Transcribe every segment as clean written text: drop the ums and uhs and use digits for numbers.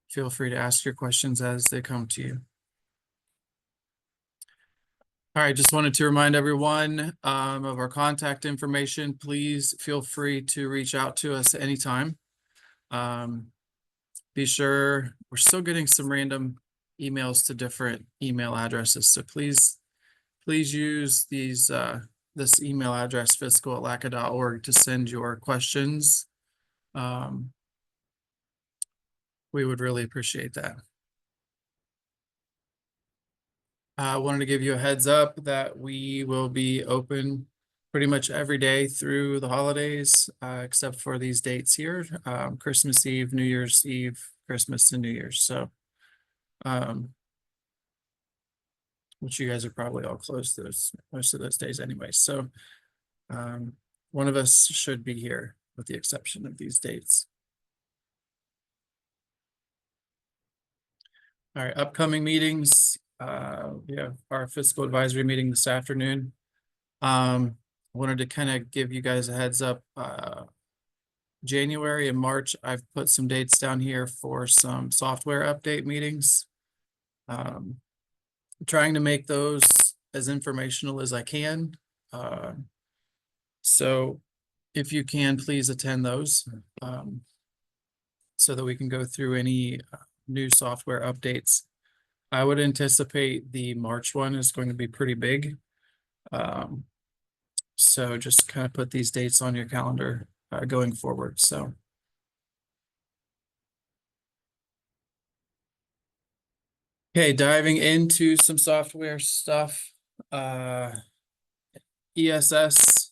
feel free to ask your questions as they come to you. All right, just wanted to remind everyone of our contact information. Please feel free to reach out to us anytime. Be sure we're still getting some random emails to different email addresses, so please use these this email address, fiscal@laca.org, to send your questions. We would really appreciate that. I wanted to give you a heads up that we will be open pretty much every day through the holidays, except for these dates here, Christmas Eve, New Year's Eve, Christmas, and New Year's. So, which you guys are probably all closed most of those days anyway. So, one of us should be here with the exception of these dates. All right, upcoming meetings. We have our fiscal advisory meeting this afternoon. Wanted to kind of give you guys a heads up. January and March, I've put some dates down here for some software update meetings. Trying to make those as informational as I can. So if you can, please attend those so that we can go through any new software updates. I would anticipate the March one is going to be pretty big. So just kind of put these dates on your calendar going forward. So. Okay, diving into some software stuff. ESS,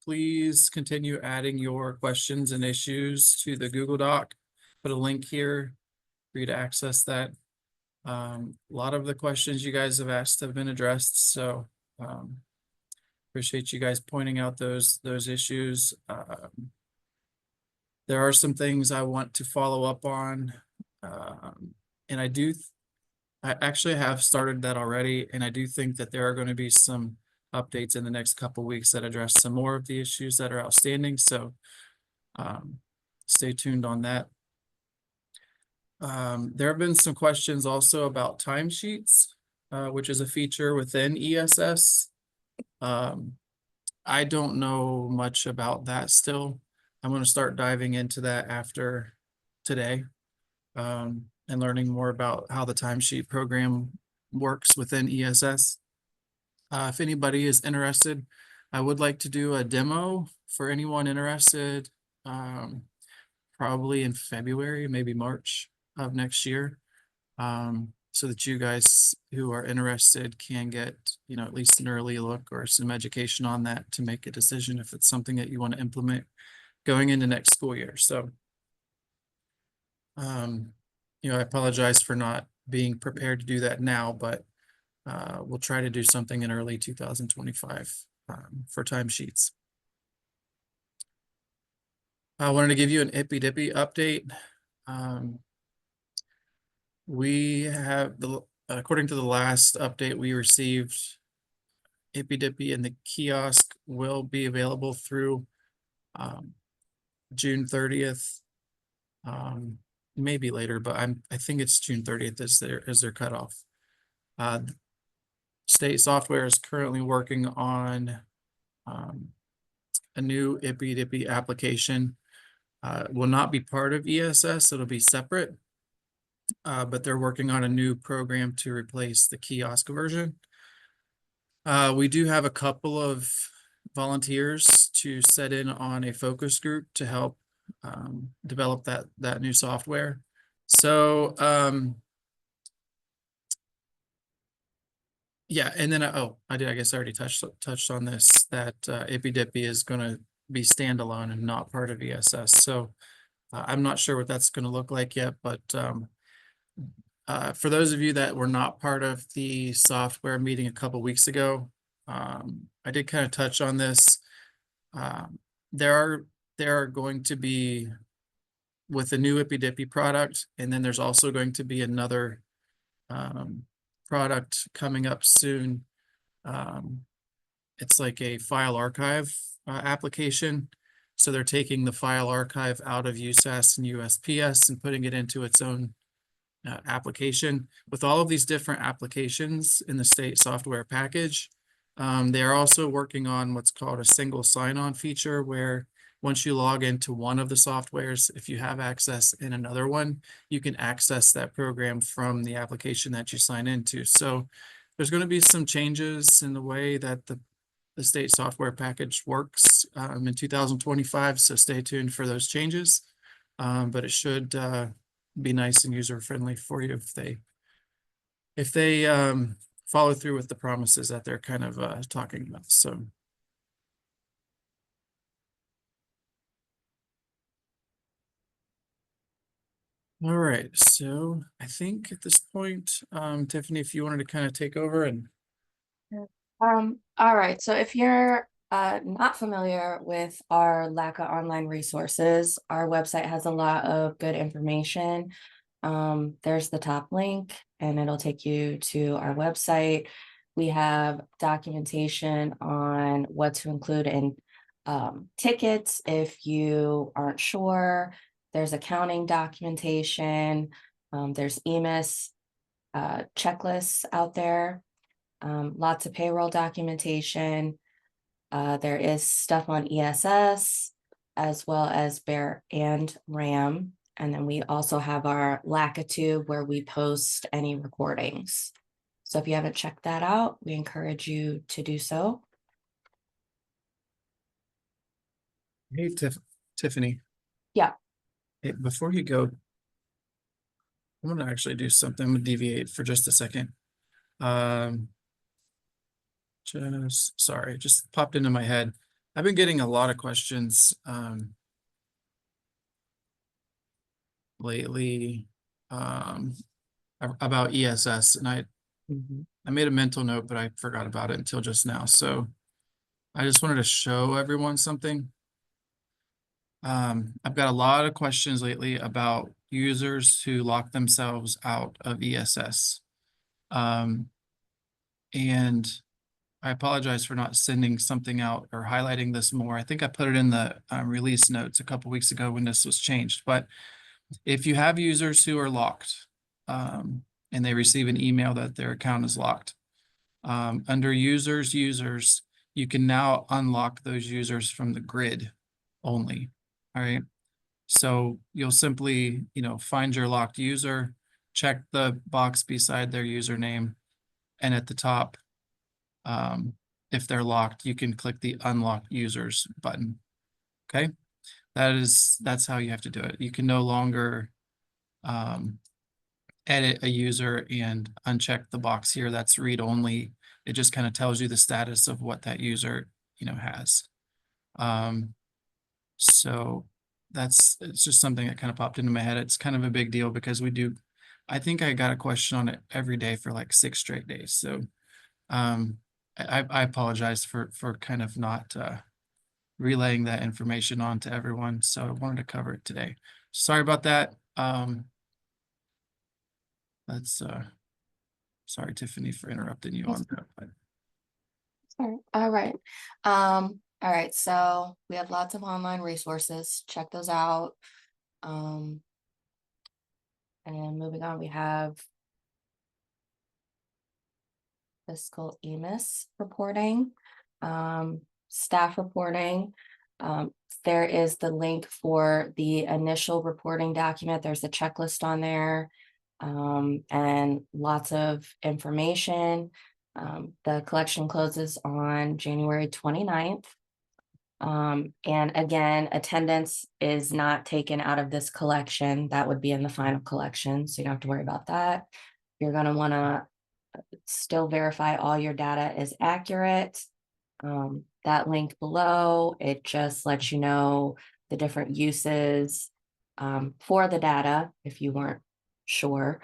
please continue adding your questions and issues to the Google Doc. Put a link here for you to access that. A lot of the questions you guys have asked have been addressed, so appreciate you guys pointing out those issues. There are some things I want to follow up on, and I actually have started that already, and I do think that there are going to be some updates in the next couple weeks that address some more of the issues that are outstanding. So stay tuned on that. There have been some questions also about timesheets, which is a feature within ESS. I don't know much about that still. I'm going to start diving into that after today and learning more about how the timesheet program works within ESS. If anybody is interested, I would like to do a demo for anyone interested, probably in February, maybe March of next year, so that you guys who are interested can get, at least an early look or some education on that to make a decision if it's something that you want to implement going into next school year. So, I apologize for not being prepared to do that now, but we'll try to do something in early 2025 for timesheets. I wanted to give you an ippy-dippy update. We have, according to the last update we received, ippy-dippy and the kiosk will be available through June 30th. Maybe later, but I think it's June 30th is their cutoff. State software is currently working on a new ippy-dippy application. Will not be part of ESS, it'll be separate, but they're working on a new program to replace the kiosk version. We do have a couple of volunteers to set in on a focus group to help develop that new software. So yeah, and then I guess I already touched on this, that ippy-dippy is going to be standalone and not part of ESS. So I'm not sure what that's going to look like yet, but for those of you that were not part of the software meeting a couple weeks ago, I did kind of touch on this. There are going to be, with the new ippy-dippy product, and then there's also going to be another product coming up soon. It's like a file archive application. So they're taking the file archive out of USAS and USPS and putting it into its own application. With all of these different applications in the state software package, they are also working on what's called a single sign-on feature, where once you log into one of the softwares, if you have access in another one, you can access that program from the application that you sign into. So there's going to be some changes in the way that the state software package works in 2025. So stay tuned for those changes. But it should be nice and user friendly for you if they follow through with the promises that they're kind of talking about. So. All right, so I think at this point, Tiffany, if you wanted to kind of take over and. All right, so if you're not familiar with our LACA online resources, our website has a lot of good information. There's the top link and it'll take you to our website. We have documentation on what to include in tickets if you aren't sure. There's accounting documentation. There's EMIS checklists out there. Lots of payroll documentation. There is stuff on ESS as well as Bear and RAM. And then we also have our LACA where we post any recordings. So if you haven't checked that out, we encourage you to do so. Hey, Tiffany. Yeah. Hey, before you go, I'm going to actually do something. I'm going to deviate for just a second. Sorry, just popped into my head. I've been getting a lot of questions lately about ESS, and I made a mental note, but I forgot about it until just now. So I just wanted to show everyone something. I've got a lot of questions lately about users who lock themselves out of ESS. And I apologize for not sending something out or highlighting this more. I think I put it in the release notes a couple weeks ago when this was changed. But if you have users who are locked and they receive an email that their account is locked, under users, you can now unlock those users from the grid only. All right. So you'll simply, find your locked user, check the box beside their username, and at the top, if they're locked, you can click the unlock users button. Okay. That's how you have to do it. You can no longer edit a user and uncheck the box here. That's read only. It just kind of tells you the status of what that user, has. So it's just something that kind of popped into my head. It's kind of a big deal because I think I got a question on it every day for like 6 straight days. So I apologize for kind of not relaying that information on to everyone. So I wanted to cover it today. Sorry about that. Sorry, Tiffany, for interrupting you on that. But. All right. All right. So we have lots of online resources. Check those out. And moving on, we have fiscal EMIS reporting, staff reporting. There is the link for the initial reporting document. There's a checklist on there and lots of information. The collection closes on January 29th. And again, attendance is not taken out of this collection. That would be in the final collection, so you don't have to worry about that. You're going to want to still verify all your data is accurate. That link below, it just lets you know the different uses for the data if you weren't sure.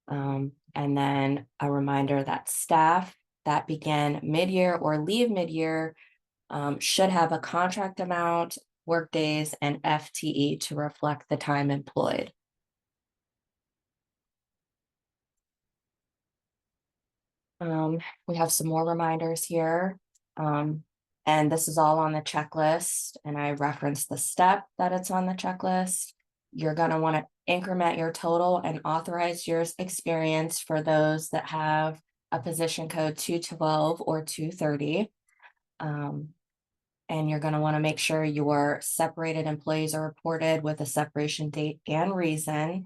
And then a reminder that staff that begin mid-year or leave mid-year should have a contract amount, work days, and FTE to reflect the time employed. We have some more reminders here. And this is all on the checklist, and I referenced the step that it's on the checklist. You're gonna want to increment your total and authorize your experience for those that have a position code 212 or 230. And you're gonna want to make sure your separated employees are reported with a separation date and reason.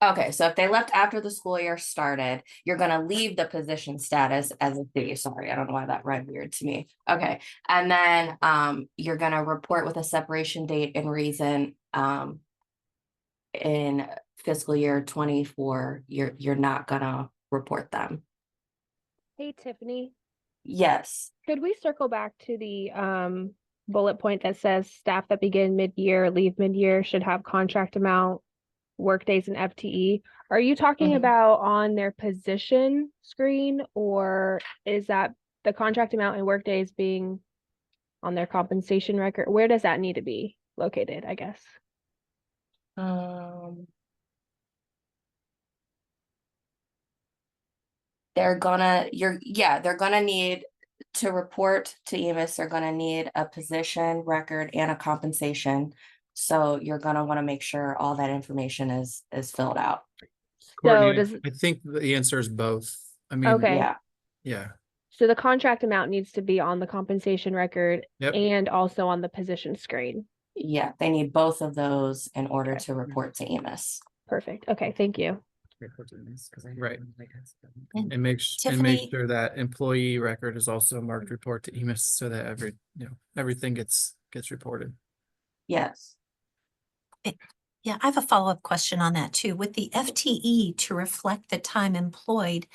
Okay, so if they left after the school year started, you're gonna leave the position status as a C. Sorry, I don't know why that read weird to me. Okay, and then you're gonna report with a separation date and reason in fiscal year 24. You're not gonna report them. Hey, Tiffany, Yes. could we circle back to the bullet point that says staff that begin mid-year, leave mid-year should have contract amount, workdays and FTE? Are you talking Mhm. about on their position screen, or is that the contract amount and workdays being on their compensation record? Where does that need to be located, I guess? They're gonna need to report to EMIS. They're gonna need a position record and a compensation. So you're gonna want to make sure all that information is filled out. Courtney, does I think the answer is both. I mean, Okay. Yeah, yeah, So the contract amount needs to be on the compensation record Yep. and also on the position screen. yeah, they need both of those in order Okay. to report to EMIS. Perfect. Okay, thank you. right. And And make Tiffany- sure that employee record is also marked report to EMIS so that everything gets reported. Yes. Yeah, I have a follow-up question on that too. With the FTE to reflect the time employed,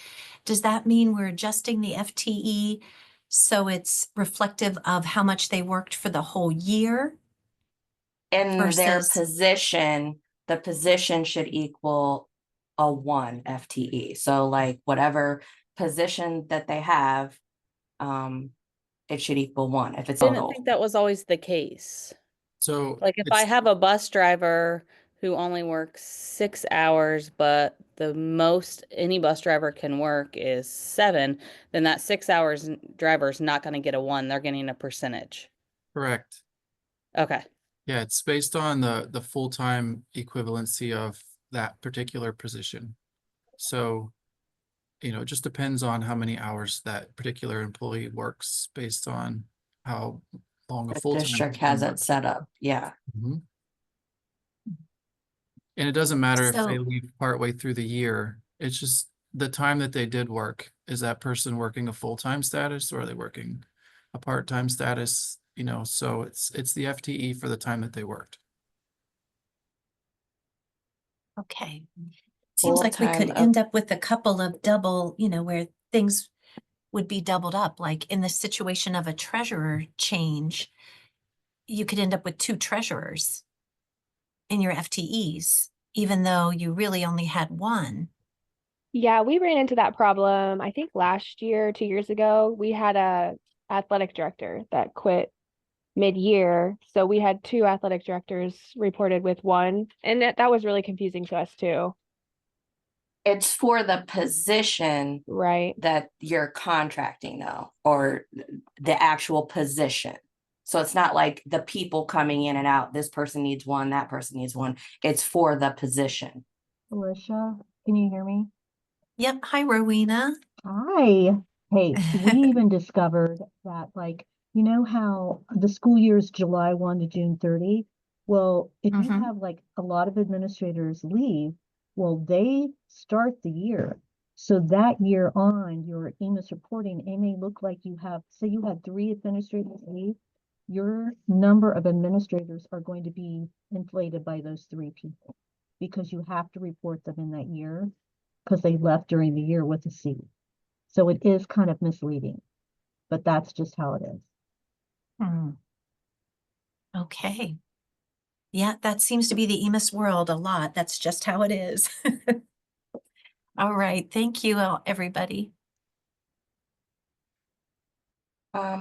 does that mean we're adjusting the FTE so it's reflective of how much they worked for the whole year? In their Versus- position, the position should equal a 1 FTE. So like whatever position that they have, it should equal 1 if it's Didn't total. think that was always the case. So Like if I it's- have a bus driver who only works 6 hours, but the most any bus driver can work is 7, then that 6 hours driver is not going to get a 1. They're getting a percentage. correct. Okay. Yeah, it's based on the full-time equivalency of that particular position. So, it just depends on how many hours that particular employee works based on how long a The full-time. district person has it works. set up. Yeah. Mhm. And it doesn't matter if they So- leave partway through the year. It's just the time that they did work. Is that person working a full-time status or are they working a part-time status? So it's the FTE for the time that they worked. Okay. Seems like we Full-time could of- end up with a couple of double, where things would be doubled up, like in the situation of a treasurer change, you could end up with 2 treasurers in your FTEs, even though you really only had 1. Yeah, we ran into that problem. I think last year, 2 years ago, we had a athletic director that quit mid-year. So we had 2 athletic directors reported with 1, and that was really confusing to us too, It's for the position right? that you're contracting though, or the actual position. So it's not like the people coming in and out. This person needs 1, that person needs 1. It's for the position. Alicia, can you hear me? Yep. Hi, Rowena. Hi. Hey, we even discovered that, like, you know how the school year is July 1 to June 30? Well, if you Mhm. have like a lot of administrators leave, well, they start the year. So that year on your EMIS reporting, it may look like you have, say you had 3 administrators leave, your number of administrators are going to be inflated by those 3 people because you have to report them in that year because they left during the year with a C. So it is kind of misleading, but that's just how it is. Hmm. Okay. Yeah, that seems to be the EMIS world a lot. That's just how it is. All right. Thank you, everybody.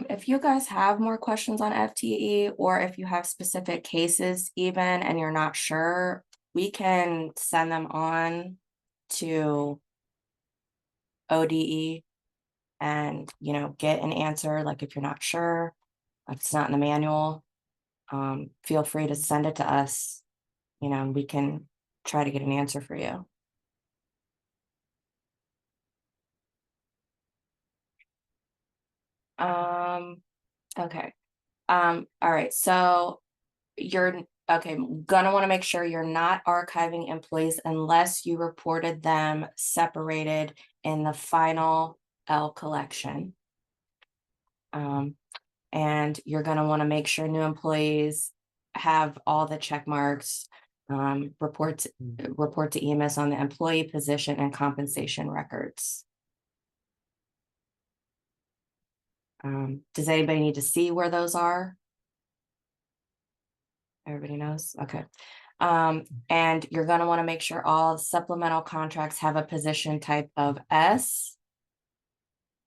If you guys have more questions on FTE, or if you have specific cases even and you're not sure, we can send them on to ODE and, get an answer, like if you're not sure, if it's not in the manual, feel free to send it to us, and we can try to get an answer for you. Okay. All right, so okay, gonna want to make sure you're not archiving employees unless you reported them separated in the final L collection. And you're gonna want to make sure new employees have all the check marks, report to EMS on the employee position and compensation records. Does anybody need to see where those are? Everybody knows? Okay. And you're gonna want to make sure all supplemental contracts have a position type of S.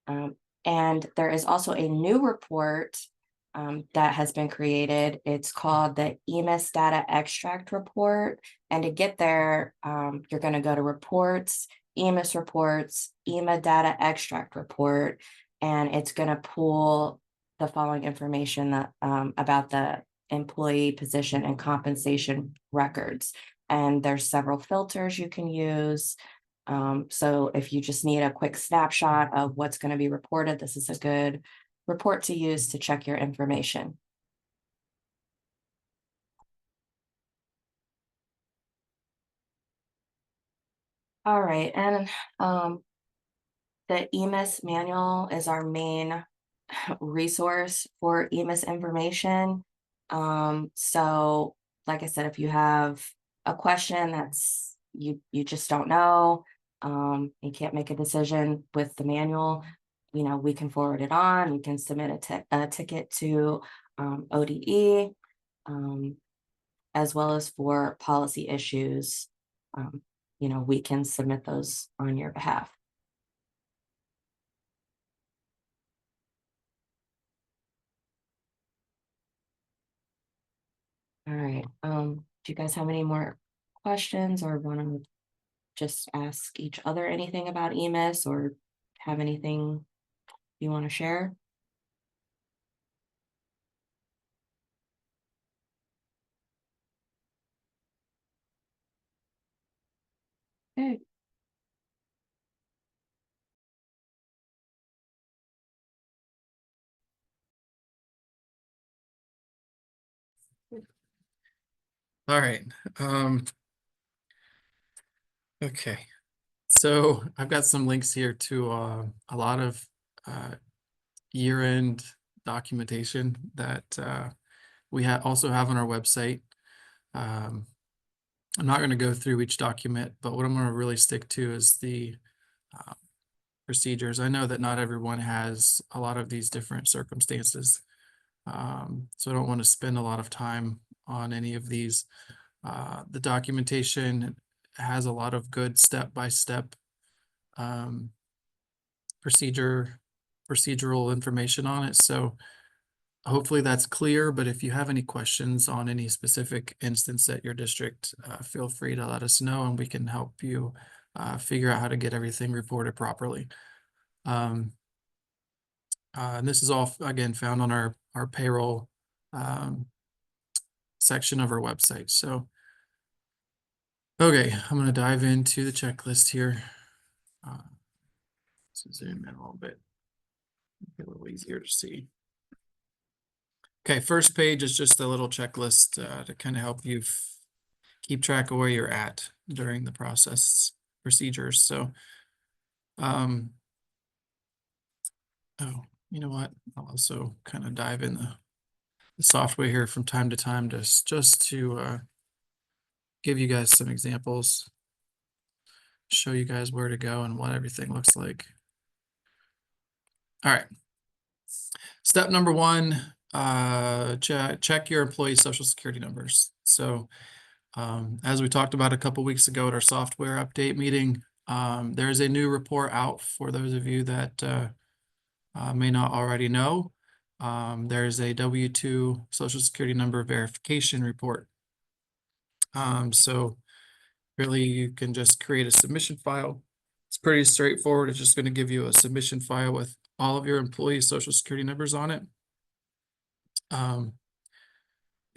And there is also a new report that has been created. It's called the EMIS Data Extract Report. And to get there, you're going to go to Reports, EMIS Reports, EMA Data Extract Report, and it's going to pull the following information that about the employee position and compensation records. And there's several filters you can use. So if you just need a quick snapshot of what's going to be reported, this is a good report to use to check your information. All right, and the EMIS manual is our main resource for EMIS information. So like I said, if you have a question that's you just don't know, you can't make a decision with the manual, we can forward it on, we can submit a ticket to ODE, as well as for policy issues, we can submit those on your behalf. All right, do you guys have any more questions or want to just ask each other anything about EMIS or have anything you want to share? Okay. All right. Okay. So I've got some links here to a lot of year-end documentation that we also have on our website. I'm not going to go through each document, but what I'm going to really stick to is the procedures. I know that not everyone has a lot of these different circumstances, so I don't want to spend a lot of time on any of these. The documentation has a lot of good step-by-step procedural information on it. So hopefully that's clear, but if you have any questions on any specific instance at your district, feel free to let us know and we can help you figure out how to get everything reported properly. And this is all, again, found on our payroll section of our website. So, okay, I'm going to dive into the checklist here. So zoom in a little bit, make it a little easier to see. Okay, first page is just a little checklist to kind of help you keep track of where you're at during the process procedures. So, oh, you know what? I'll also kind of dive in the software here from time to time, just to give you guys some examples, show you guys where to go and what everything looks like. All right. Step number one, check your employee social security numbers. So as we talked about a couple weeks ago at our software update meeting, there's a new report out for those of you that may not already know. There's a W-2 social security number verification report. So really you can just create a submission file. It's pretty straightforward. It's just going to give you a submission file with all of your employees' social security numbers on it.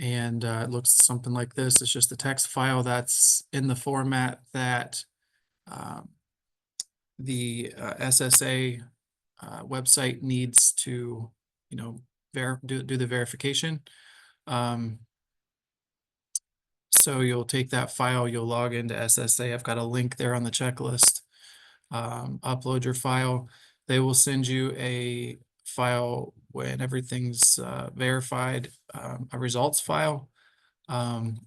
And it looks something like this. It's just a text file that's in the format that the SSA website needs to, do the verification. So you'll take that file, you'll log into SSA. I've got a link there on the checklist. Upload your file. They will send you a file when everything's verified, a results file. From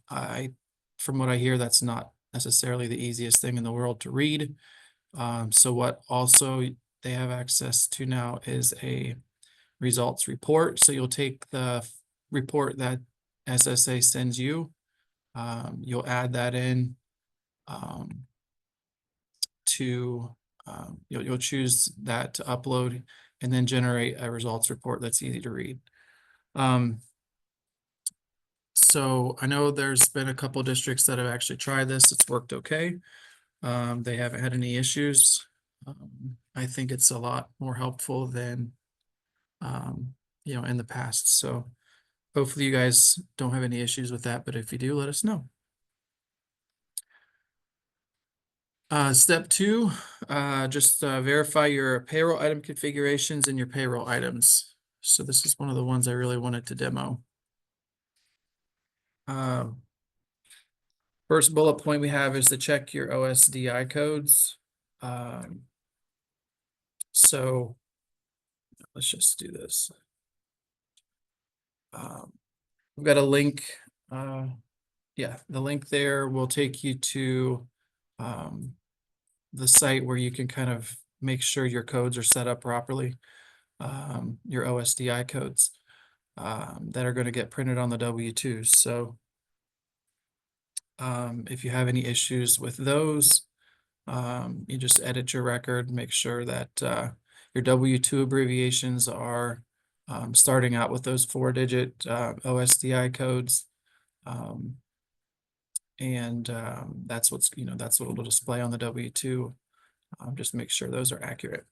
what I hear, that's not necessarily the easiest thing in the world to read. So what also they have access to now is a results report. So you'll take the report that SSA sends you. You'll add that in you'll choose that to upload and then generate a results report that's easy to read. So I know there's been a couple districts that have actually tried this. It's worked okay. They haven't had any issues. I think it's a lot more helpful than in the past. So hopefully you guys don't have any issues with that, but if you do, let us know. Step 2, just verify your payroll item configurations and your payroll items. So this is one of the ones I really wanted to demo. First bullet point we have is to check your OSDI codes. So let's just do this. We've got a link. The link there will take you to the site where you can kind of make sure your codes are set up properly. Your OSDI codes that are going to get printed on the W-2s. So if you have any issues with those, you just edit your record, make sure that your W-2 abbreviations are starting out with those 4-digit OSDI codes. That's what's, that's what it'll display on the W-2. Just make sure those are accurate.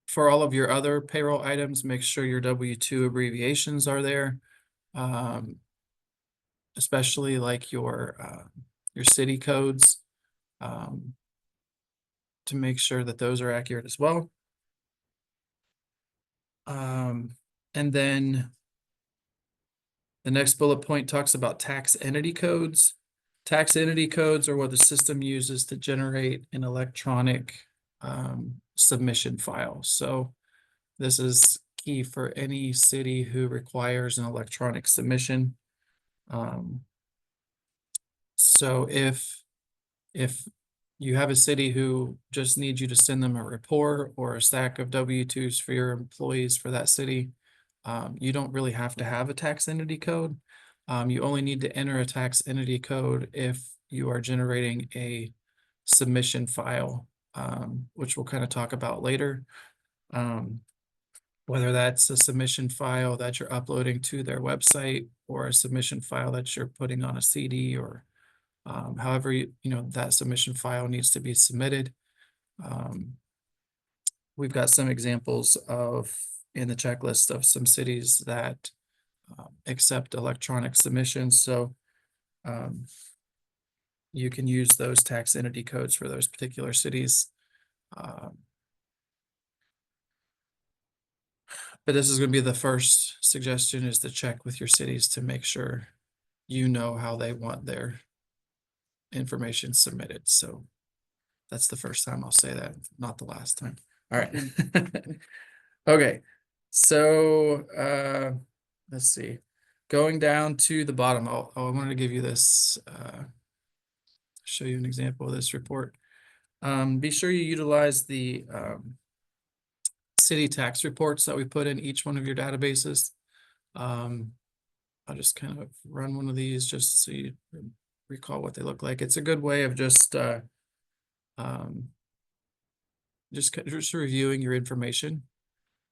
For all of your other payroll items, make sure your W-2 abbreviations are there. Especially like your city codes, to make sure that those are accurate as well. And then the next bullet point talks about tax entity codes. Tax entity codes are what the system uses to generate an electronic submission file. So this is key for any city who requires an electronic submission. So if you have a city who just needs you to send them a report or a stack of W-2s for your employees for that city, you don't really have to have a tax entity code. You only need to enter a tax entity code if you are generating a submission file, which we'll kind of talk about later. Whether that's a submission file that you're uploading to their website or a submission file that you're putting on a CD, or however that submission file needs to be submitted. We've got some examples in the checklist of some cities that accept electronic submissions. So you can use those tax entity codes for those particular cities. But this is going to be the first suggestion, is to check with your cities to make sure you know how they want their information submitted. So that's the first time I'll say that, not the last time. All right. Okay. So let's see. Going down to the bottom, I wanted to give you this, show you an example of this report. Be sure you utilize the city tax reports that we put in each one of your databases. I'll just kind of run one of these just so you recall what they look like. It's a good way of just reviewing your information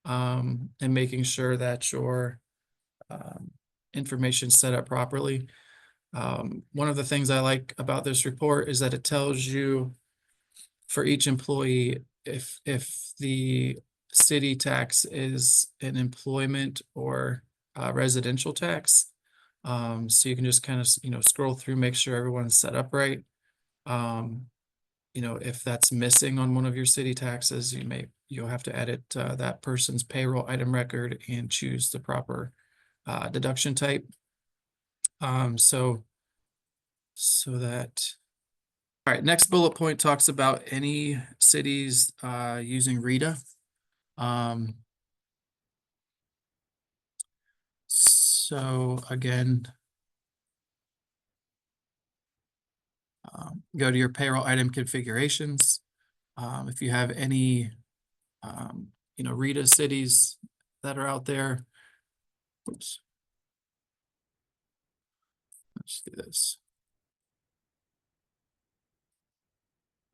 and making sure that your information set up properly. One of the things I like about this report is that it tells you for each employee, if the city tax is an employment or residential tax. So you can just kind of, scroll through, make sure everyone's set up right. If that's missing on one of your city taxes, you'll have to edit that person's payroll item record and choose the proper deduction type. So that, all right, next bullet point talks about any cities using RETA. So again, go to your payroll item configurations. If you have any, RETA cities that are out there. Oops. Let's do this.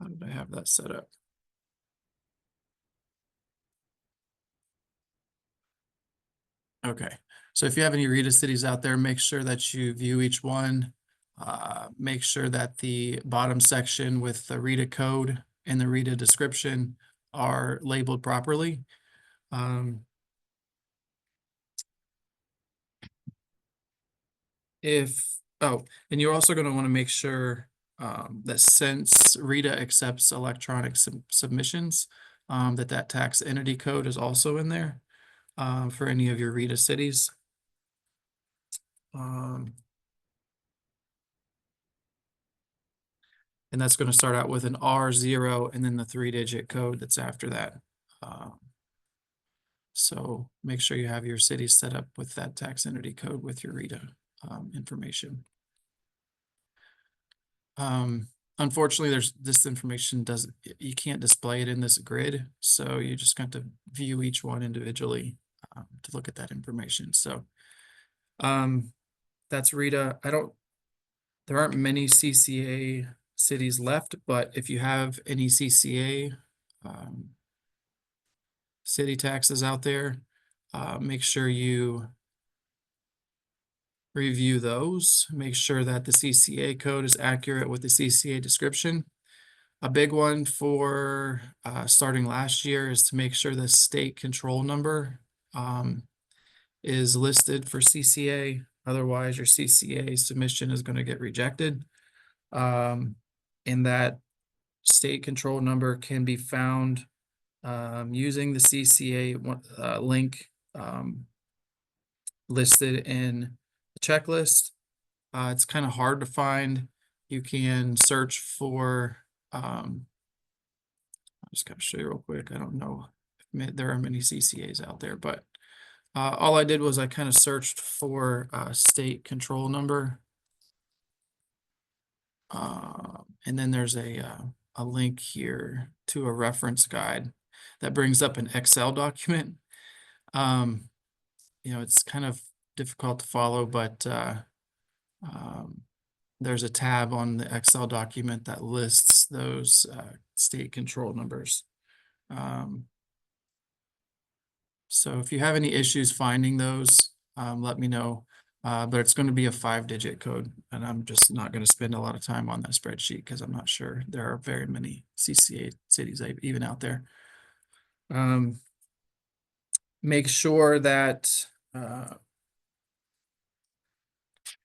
How did I have that set up? Okay, so if you have any RETA cities out there, make sure that you view each one. Make sure that the bottom section with the RETA code and the RETA description are labeled properly. And you're also going to want to make sure that since RETA accepts electronic submissions, that tax entity code is also in there for any of your RETA cities. And that's going to start out with an R0 and then the 3-digit code that's after that. So make sure you have your city set up with that tax entity code with your RETA information. Unfortunately, this information you can't display it in this grid, so you just got to view each one individually to look at that information. So that's RETA. There aren't many CCA cities left, but if you have any CCA city taxes out there, make sure you review those. Make sure that the CCA code is accurate with the CCA description. A big one for starting last year is to make sure the state control number is listed for CCA. Otherwise, your CCA submission is going to get rejected. And that state control number can be found using the CCA link listed in the checklist. It's kind of hard to find. You can search for, I'm just going to show you real quick. I don't know if there are many CCAs out there, but all I did was I kind of searched for state control number. And then there's a link here to a reference guide that brings up an Excel document. It's kind of difficult to follow, but there's a tab on the Excel document that lists those state control numbers. So if you have any issues finding those, let me know. But it's going to be a 5-digit code, and I'm just not going to spend a lot of time on that spreadsheet because I'm not sure there are very many CCA cities even out there. Make sure that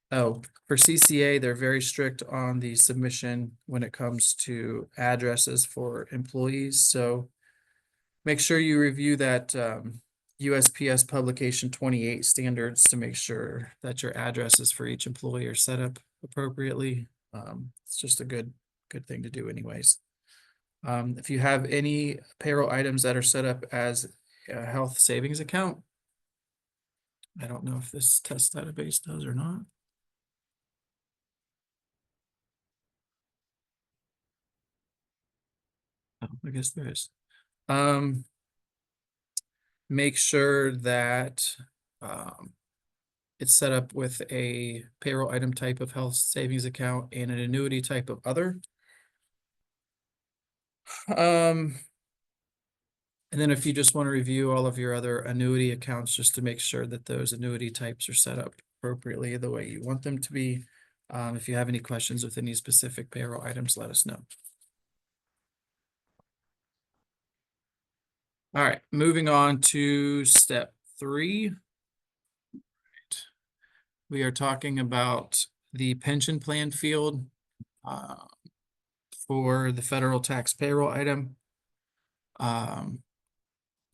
for CCA, they're very strict on the submission when it comes to addresses for employees. So make sure you review that USPS publication 28 standards to make sure that your addresses for each employee are set up appropriately. It's just a good thing to do anyways. If you have any payroll items that are set up as a health savings account, I don't know if this test database does or not. Oh, I guess there is. Make sure that it's set up with a payroll item type of health savings account and an annuity type of other. And then if you just want to review all of your other annuity accounts, just to make sure that those annuity types are set up appropriately the way you want them to be. If you have any questions with any specific payroll items, let us know. All right, moving on to step 3. We are talking about the pension plan field uh, for the federal tax payroll item.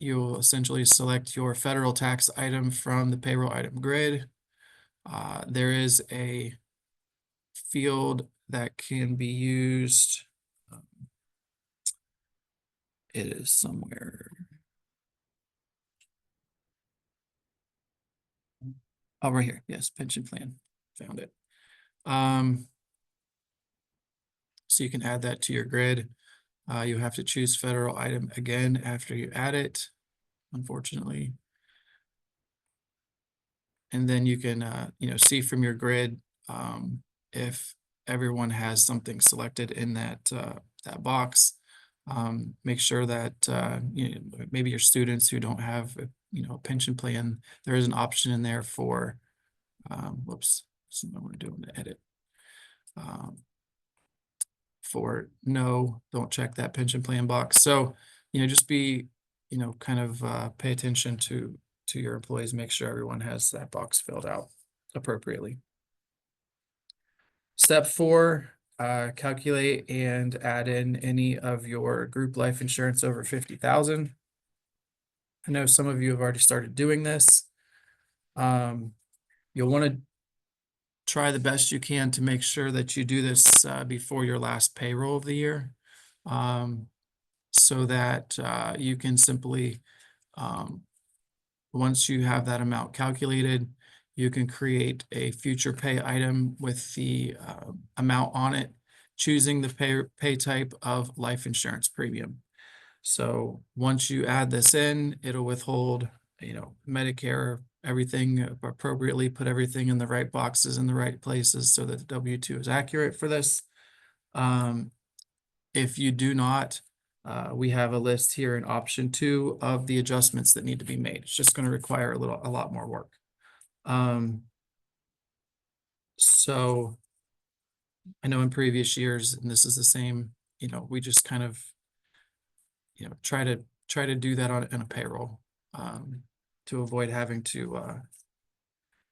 You'll essentially select your federal tax item from the payroll item grid. There is a field that can be used. It is somewhere. Oh, right here. Yes, pension plan. Found it. So you can add that to your grid. You have to choose federal item again after you add it, unfortunately. And then you can, see from your grid if everyone has something selected in that box. Make sure that maybe your students who don't have a pension plan, there is an option in there for whoops, that's not what we're doing to edit. For no, don't check that pension plan box. So just be kind of pay attention to your employees, make sure everyone has that box filled out appropriately. Step 4, calculate and add in any of your group life insurance over 50,000. I know some of you have already started doing this. You'll want to try the best you can to make sure that you do this before your last payroll of the year, so that you can simply, once you have that amount calculated, you can create a future pay item with the amount on it, choosing the pay type of life insurance premium. So once you add this in, it'll withhold, Medicare, everything appropriately, put everything in the right boxes in the right places so that the W-2 is accurate for this. If you do not, we have a list here in option 2 of the adjustments that need to be made. It's just going to require a lot more work. So I know in previous years, and this is the same, we just kind of, try to do that in a payroll, to avoid having to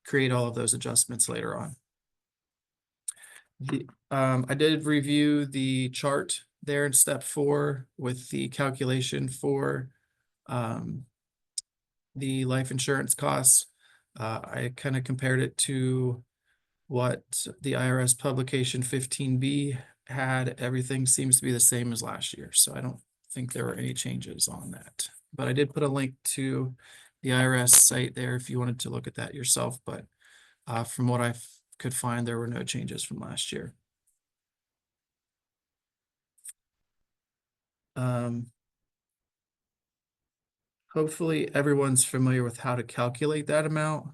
create all of those adjustments later on. I did review the chart there in step 4 with the calculation for the life insurance costs. I kind of compared it to what the IRS publication 15B had. Everything seems to be the same as last year, so I don't think there were any changes on that. But I did put a link to the IRS site there if you wanted to look at that yourself. But from what I could find, there were no changes from last year. Hopefully everyone's familiar with how to calculate that amount.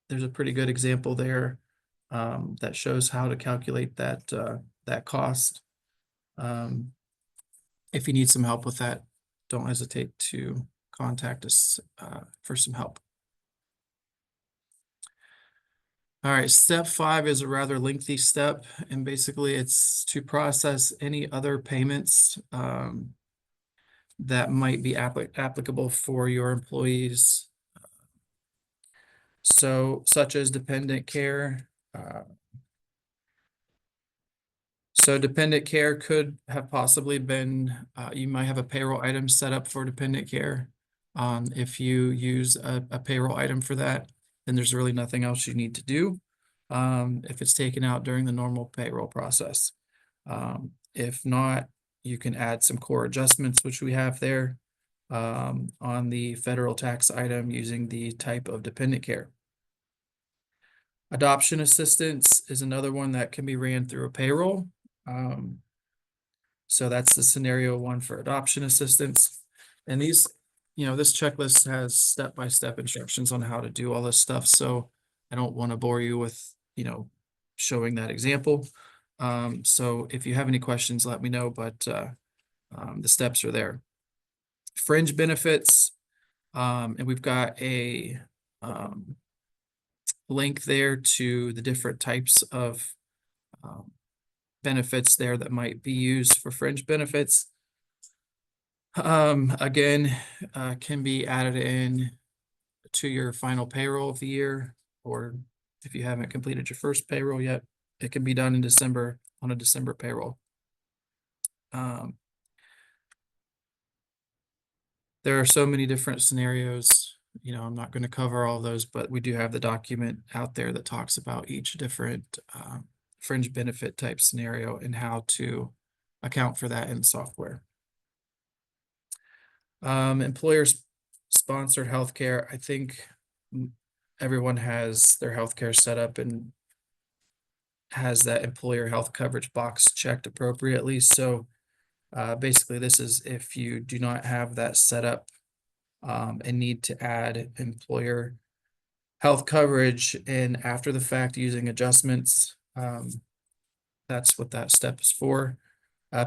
There's a pretty good example there that shows how to calculate that cost. If you need some help with that, don't hesitate to contact us for some help. All right, step 5 is a rather lengthy step, and basically it's to process any other payments that might be applicable for your employees. So, such as dependent care. So dependent care could have possibly been, you might have a payroll item set up for dependent care. If you use a payroll item for that, then there's really nothing else you need to do if it's taken out during the normal payroll process. If not, you can add some core adjustments, which we have there on the federal tax item using the type of dependent care. Adoption assistance is another one that can be ran through a payroll. So that's the scenario 1 for adoption assistance. And these, this checklist has step-by-step instructions on how to do all this stuff. So I don't want to bore you with, showing that example. So if you have any questions, let me know, but the steps are there. Fringe benefits, and we've got a link there to the different types of benefits there that might be used for fringe benefits. Again, can be added in to your final payroll of the year, or if you haven't completed your first payroll yet, it can be done in December on a December payroll. There are so many different scenarios. You know, I'm not going to cover all those, but we do have the document out there that talks about each different fringe benefit type scenario and how to account for that in software. Employers sponsored healthcare. I think everyone has their healthcare set up and has that employer health coverage box checked appropriately. So basically, this is if you do not have that set up and need to add employer health coverage and after the fact using adjustments. That's what that step is for.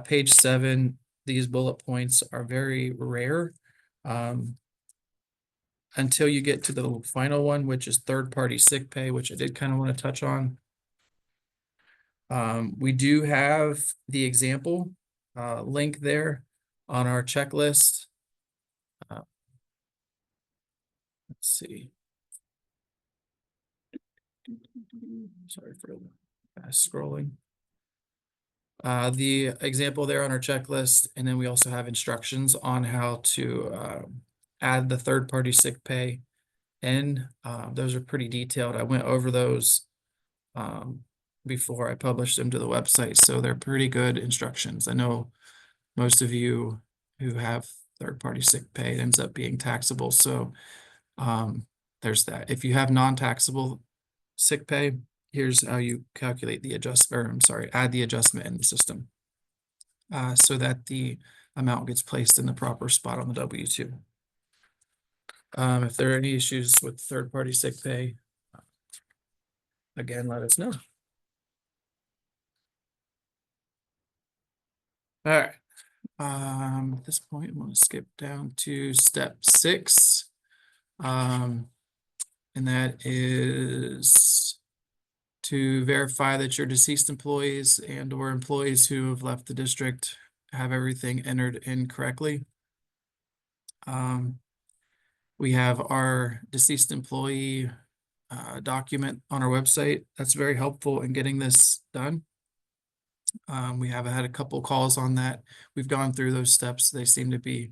Page 7, these bullet points are very rare until you get to the final one, which is third-party sick pay, which I did kind of want to touch on. We do have the example link there on our checklist. Let's see. Sorry for fast scrolling. The example there on our checklist, and then we also have instructions on how to add the third-party sick pay in. Those are pretty detailed. I went over those before I published them to the website, so they're pretty good instructions. I know most of you who have third-party sick pay, it ends up being taxable, so there's that. If you have non-taxable sick pay, here's how you calculate the add the adjustment in the system so that the amount gets placed in the proper spot on the W-2. If there are any issues with third-party sick pay, again, let us know. All right. At this point, I'm going to skip down to step 6. And that is to verify that your deceased employees and or employees who have left the district have everything entered in correctly. We have our deceased employee document on our website. That's very helpful in getting this done. We have had a couple calls on that. We've gone through those steps. They seem to be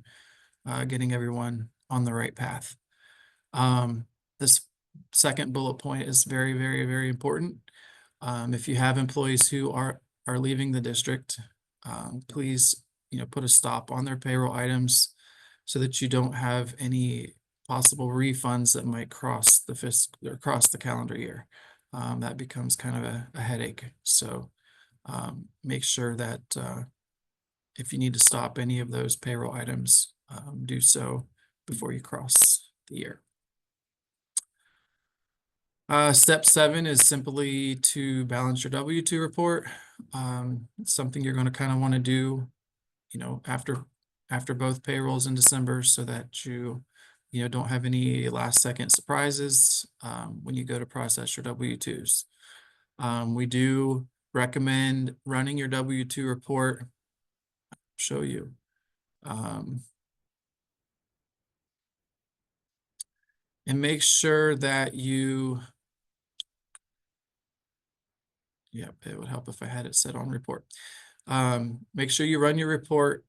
getting everyone on the right path. This second bullet point is very, very, very important. If you have employees who are leaving the district, please, put a stop on their payroll items so that you don't have any possible refunds that might cross the calendar year. That becomes kind of a headache. So make sure that if you need to stop any of those payroll items, do so before you cross the year. Step 7 is simply to balance your W-2 report. It's something you're going to kind of want to do, after both payrolls in December, so that you don't have any last second surprises when you go to process your W-2s. We do recommend running your W-2 report. Show you. And make sure that you, it would help if I had it set on report. Make sure you run your report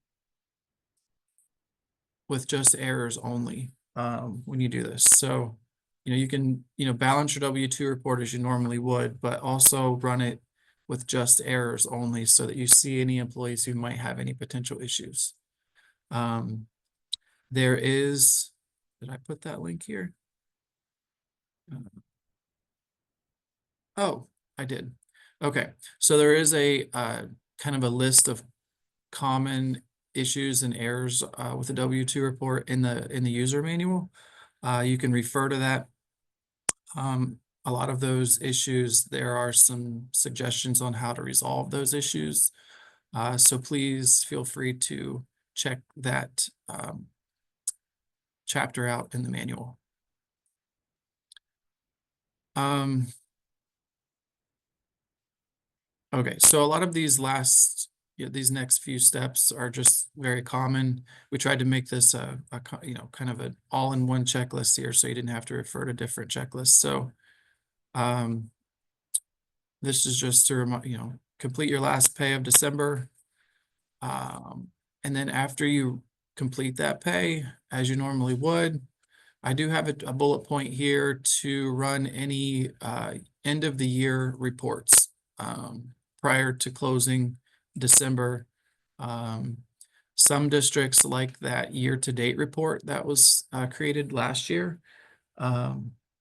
with just errors only when you do this. So, you can, balance your W-2 report as you normally would, but also run it with just errors only so that you see any employees who might have any potential issues. There is, did I put that link here? Oh, I did. Okay, so there is a kind of a list of common issues and errors with the W-2 report in the user manual. You can refer to that. A lot of those issues, there are some suggestions on how to resolve those issues. So please feel free to check that chapter out in the manual. Okay, so a lot of these last, these next few steps are just very common. We tried to make this kind of an all-in-one checklist here, so you didn't have to refer to different checklists. So this is just to remind, complete your last pay of December. And then after you complete that pay, as you normally would, I do have a bullet point here to run any end of the year reports prior to closing December. Some districts like that year-to-date report that was created last year,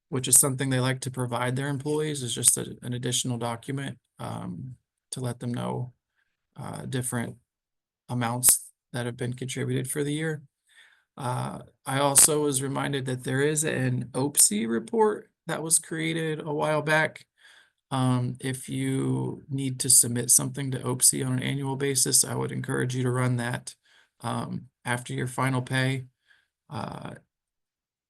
which is something they like to provide their employees, is just an additional document to let them know different amounts that have been contributed for the year. I also was reminded that there is an OPSI report that was created a while back. If you need to submit something to OPSI on an annual basis, I would encourage you to run that after your final pay.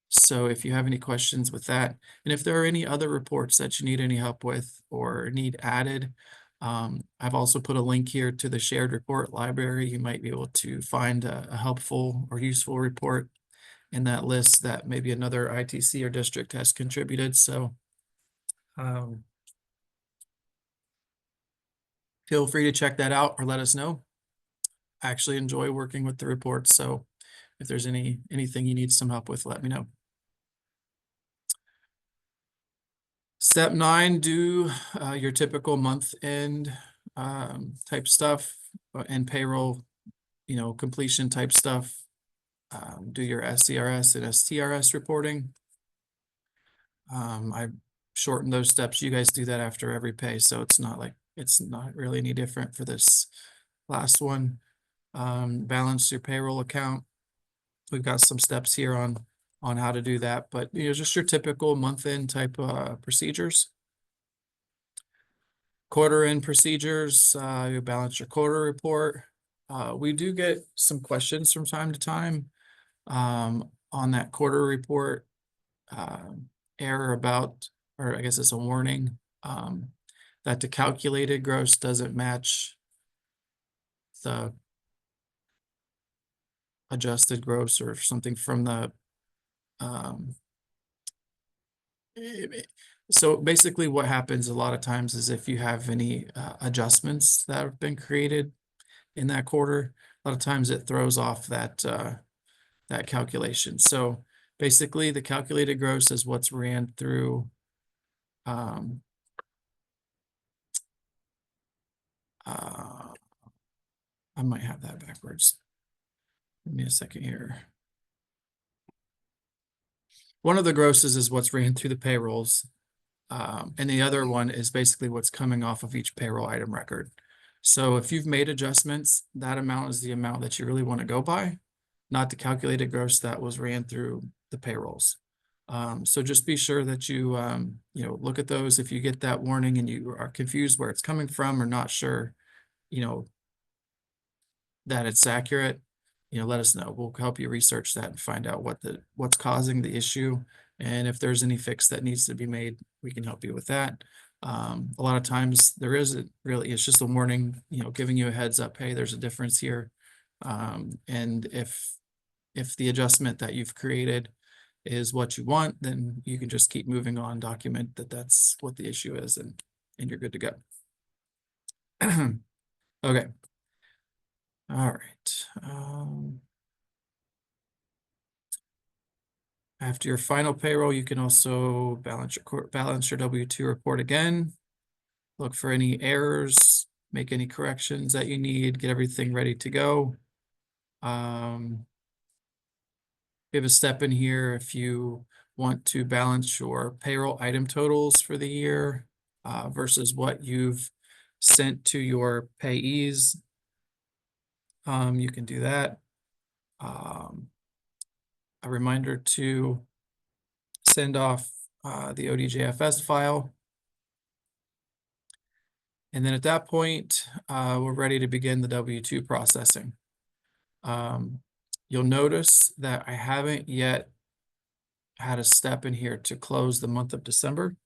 So if you have any questions with that, and if there are any other reports that you need any help with or need added, I've also put a link here to the shared report library. You might be able to find a helpful or useful report in that list that maybe another ITC or district has contributed. So feel free to check that out or let us know. I actually enjoy working with the reports, so if there's anything you need some help with, let me know. Step 9, do your typical month end type stuff and payroll, completion type stuff. Do your SCRS and STRS reporting. I shortened those steps. You guys do that after every pay, so it's not really any different for this last one. Balance your payroll account. We've got some steps here on how to do that, but just your typical month-end type procedures. Quarter-end procedures, you balance your quarter report. We do get some questions from time to time on that quarter report error about, or I guess it's a warning, that the calculated gross doesn't match the adjusted gross or something from the so basically what happens a lot of times is if you have any adjustments that have been created in that quarter, a lot of times it throws off that that calculation. So basically the calculated gross is what's ran through I might have that backwards. Give me a second here. One of the grosses is what's ran through the payrolls. And the other one is basically what's coming off of each payroll item record. So if you've made adjustments, that amount is the amount that you really want to go by, not the calculated gross that was ran through the payrolls. So just be sure that you, look at those. If you get that warning and you are confused where it's coming from or not sure, that it's accurate, let us know. We'll help you research that and find out what's causing the issue. And if there's any fix that needs to be made, we can help you with that. A lot of times there isn't really, it's just a warning, giving you a heads up, hey, there's a difference here. And if the adjustment that you've created is what you want, then you can just keep moving on, document that that's what the issue is, and you're good to go. Okay. All right. After your final payroll, you can also balance your W-2 report again. Look for any errors, make any corrections that you need, get everything ready to go. We have a step in here if you want to balance your payroll item totals for the year versus what you've sent to your payees. You can do that. A reminder to send off the ODJFS file. And then at that point, we're ready to begin the W-2 processing. You'll notice that I haven't yet had a step in here to close the month of December.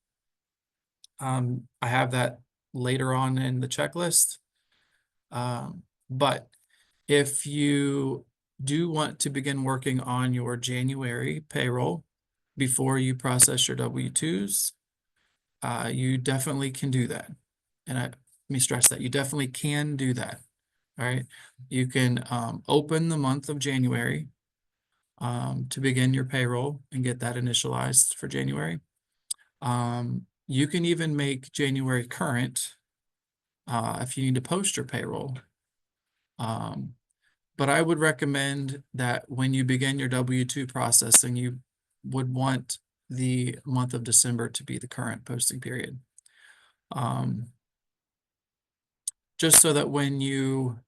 I have that later on in the checklist. But if you do want to begin working on your January payroll before you process your W-2s, you definitely can do that. And let me stress that you definitely can do that. All right. You can open the month of January to begin your payroll and get that initialized for January. You can even make January current if you need to post your payroll. But I would recommend that when you begin your W-2 processing, you would want the month of December to be the current posting period. Just so that when you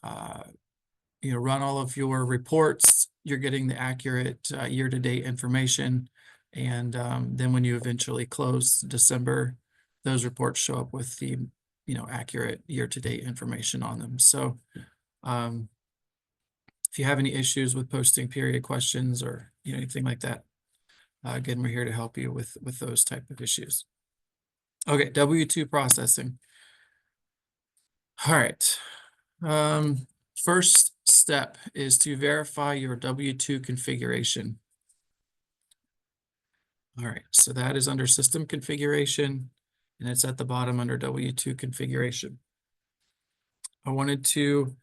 run all of your reports, you're getting the accurate year-to-date information. And then when you eventually close December, those reports show up with the accurate year-to-date information on them. So if you have any issues with posting period questions or anything like that, again, we're here to help you with those type of issues. Okay, W-2 processing. All right. First step is to verify your W-2 configuration. All right, so that is under system configuration, and it's at the bottom under W-2 configuration. I wanted to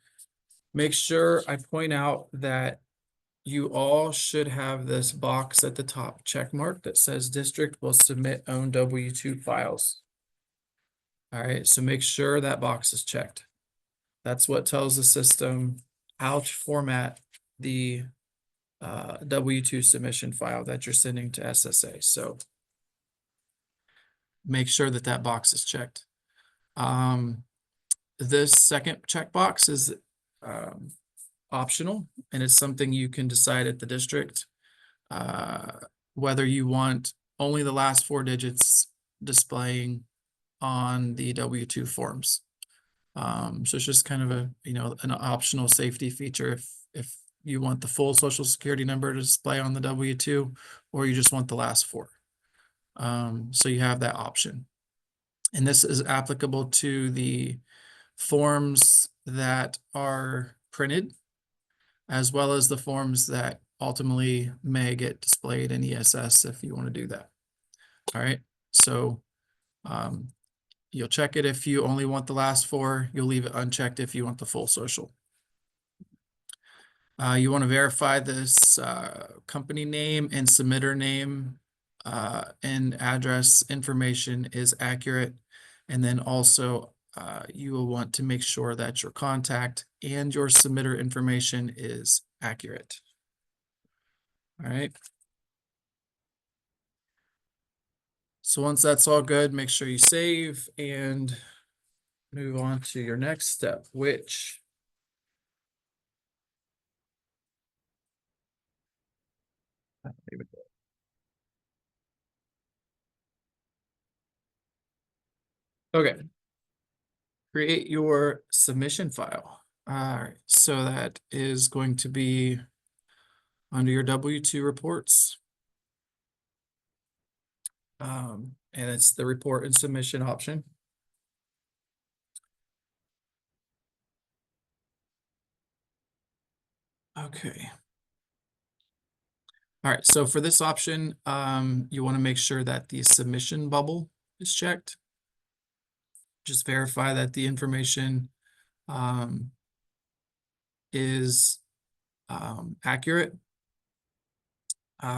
make sure I point out that you all should have this box at the top check mark that says district will submit own W-2 files. All right, so make sure that box is checked. That's what tells the system how to format the W-2 submission file that you're sending to SSA. So make sure that that box is checked. This second checkbox is optional, and it's something you can decide at the district whether you want only the last 4 digits displaying on the W-2 forms. So it's just kind of a an optional safety feature if you want the full social security number to display on the W-2, or you just want the last 4. So you have that option. And this is applicable to the forms that are printed, as well as the forms that ultimately may get displayed in ESS if you want to do that. All right, so you'll check it if you only want the last 4. You'll leave it unchecked if you want the full social. You want to verify this company name and submitter name and address information is accurate. And then also you will want to make sure that your contact and your submitter information is accurate. All right. So once that's all good, make sure you save and move on to your next step, which okay. Create your submission file. All right, so that is going to be under your W-2 reports. And it's the report and submission option. Okay. All right, so for this option, you want to make sure that the submission bubble is checked. Just verify that the information is accurate.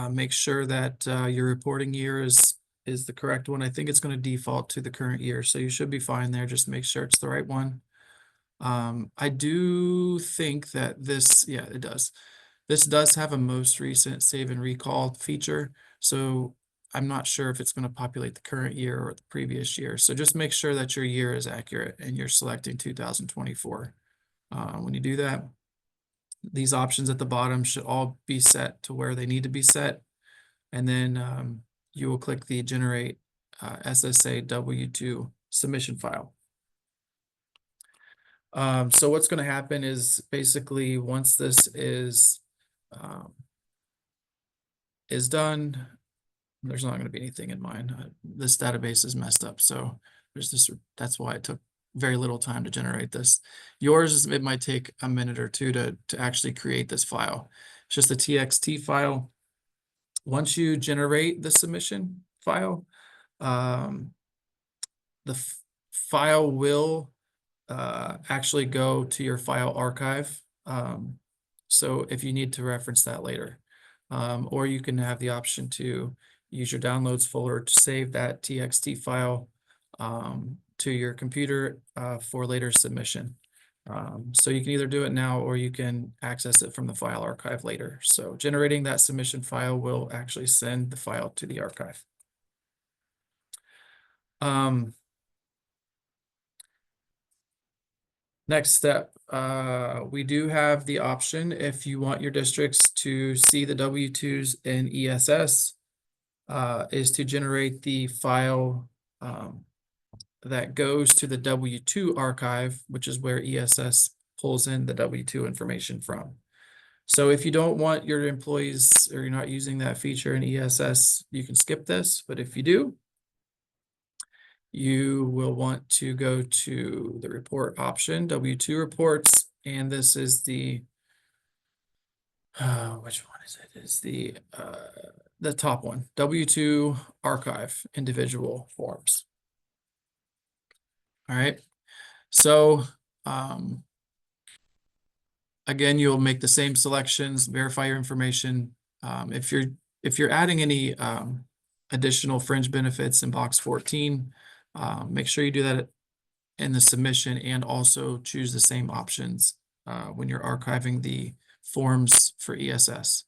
Make sure that your reporting year is the correct one. I think it's going to default to the current year, so you should be fine there. Just make sure it's the right one. I do think that this, yeah, it does. This does have a most recent save and recall feature, so I'm not sure if it's going to populate the current year or the previous year. So just make sure that your year is accurate and you're selecting 2024. When you do that, these options at the bottom should all be set to where they need to be set. And then you will click the generate SSA W-2 submission file. So what's going to happen is basically once this is done, there's not going to be anything in mine. This database is messed up, so there's this. That's why it took very little time to generate this. Yours, it might take a minute or two to actually create this file. It's just a TXT file. Once you generate the submission file, the file will actually go to your file archive. So if you need to reference that later, or you can have the option to use your downloads folder to save that TXT file to your computer for later submission. So you can either do it now or you can access it from the file archive later. So generating that submission file will actually send the file to the archive. Next step, we do have the option if you want your districts to see the W-2s in ESS, is to generate the file that goes to the W-2 archive, which is where ESS pulls in the W-2 information from. So if you don't want your employees or you're not using that feature in ESS, you can skip this. But if you do, you will want to go to the report option, W-2 reports, and this is the, which one is it? It's the top one, W-2 archive individual forms. All right, so again, you'll make the same selections, verify your information. If you're adding any additional fringe benefits in box 14, make sure you do that in the submission and also choose the same options when you're archiving the forms for ESS.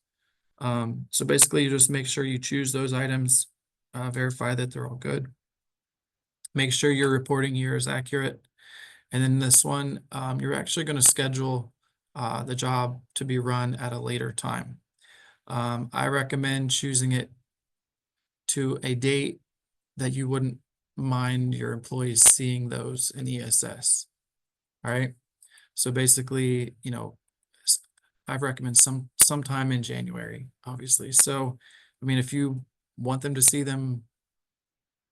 So basically, you just make sure you choose those items, verify that they're all good. Make sure your reporting year is accurate. And then this one, you're actually going to schedule the job to be run at a later time. I recommend choosing it to a date that you wouldn't mind your employees seeing those in ESS. All right. So basically, you know, I recommend sometime in January, obviously. So, I mean, if you want them to see them,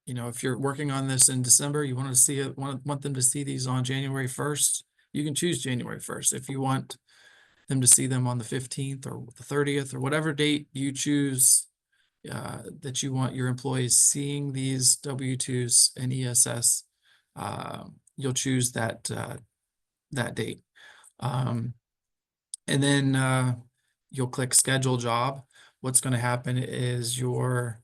you know, if you're working on this in December, you want to see it, want them to see these on January 1st, you can choose January 1st. If you want them to see them on the 15th or the 30th or whatever date you choose that you want your employees seeing these W-2s and ESS, you'll choose that that date. And then you'll click schedule job. What's going to happen is your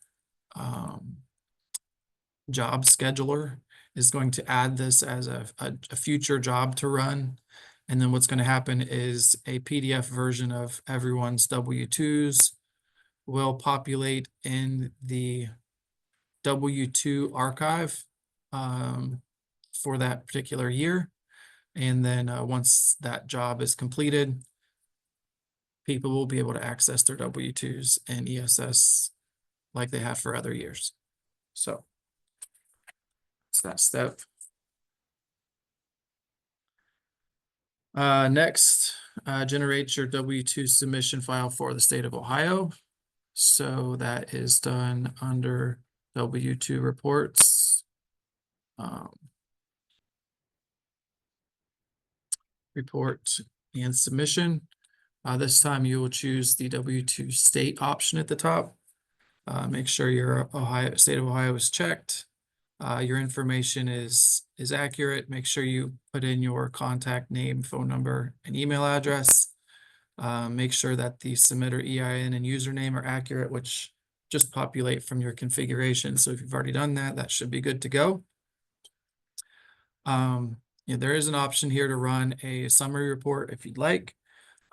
job scheduler is going to add this as a future job to run. And then what's going to happen is a PDF version of everyone's W-2s will populate in the W-2 archive for that particular year. And then once that job is completed, people will be able to access their W-2s and ESS like they have for other years. So it's that step. Next, generate your W-2 submission file for the state of Ohio. So that is done under W-2 reports. Report and submission. This time you will choose the W-2 state option at the top. Make sure your state of Ohio is checked. Your information is accurate. Make sure you put in your contact name, phone number, and email address. Make sure that the submitter EIN and username are accurate, which just populate from your configuration. So if you've already done that, that should be good to go. Yeah, there is an option here to run a summary report if you'd like,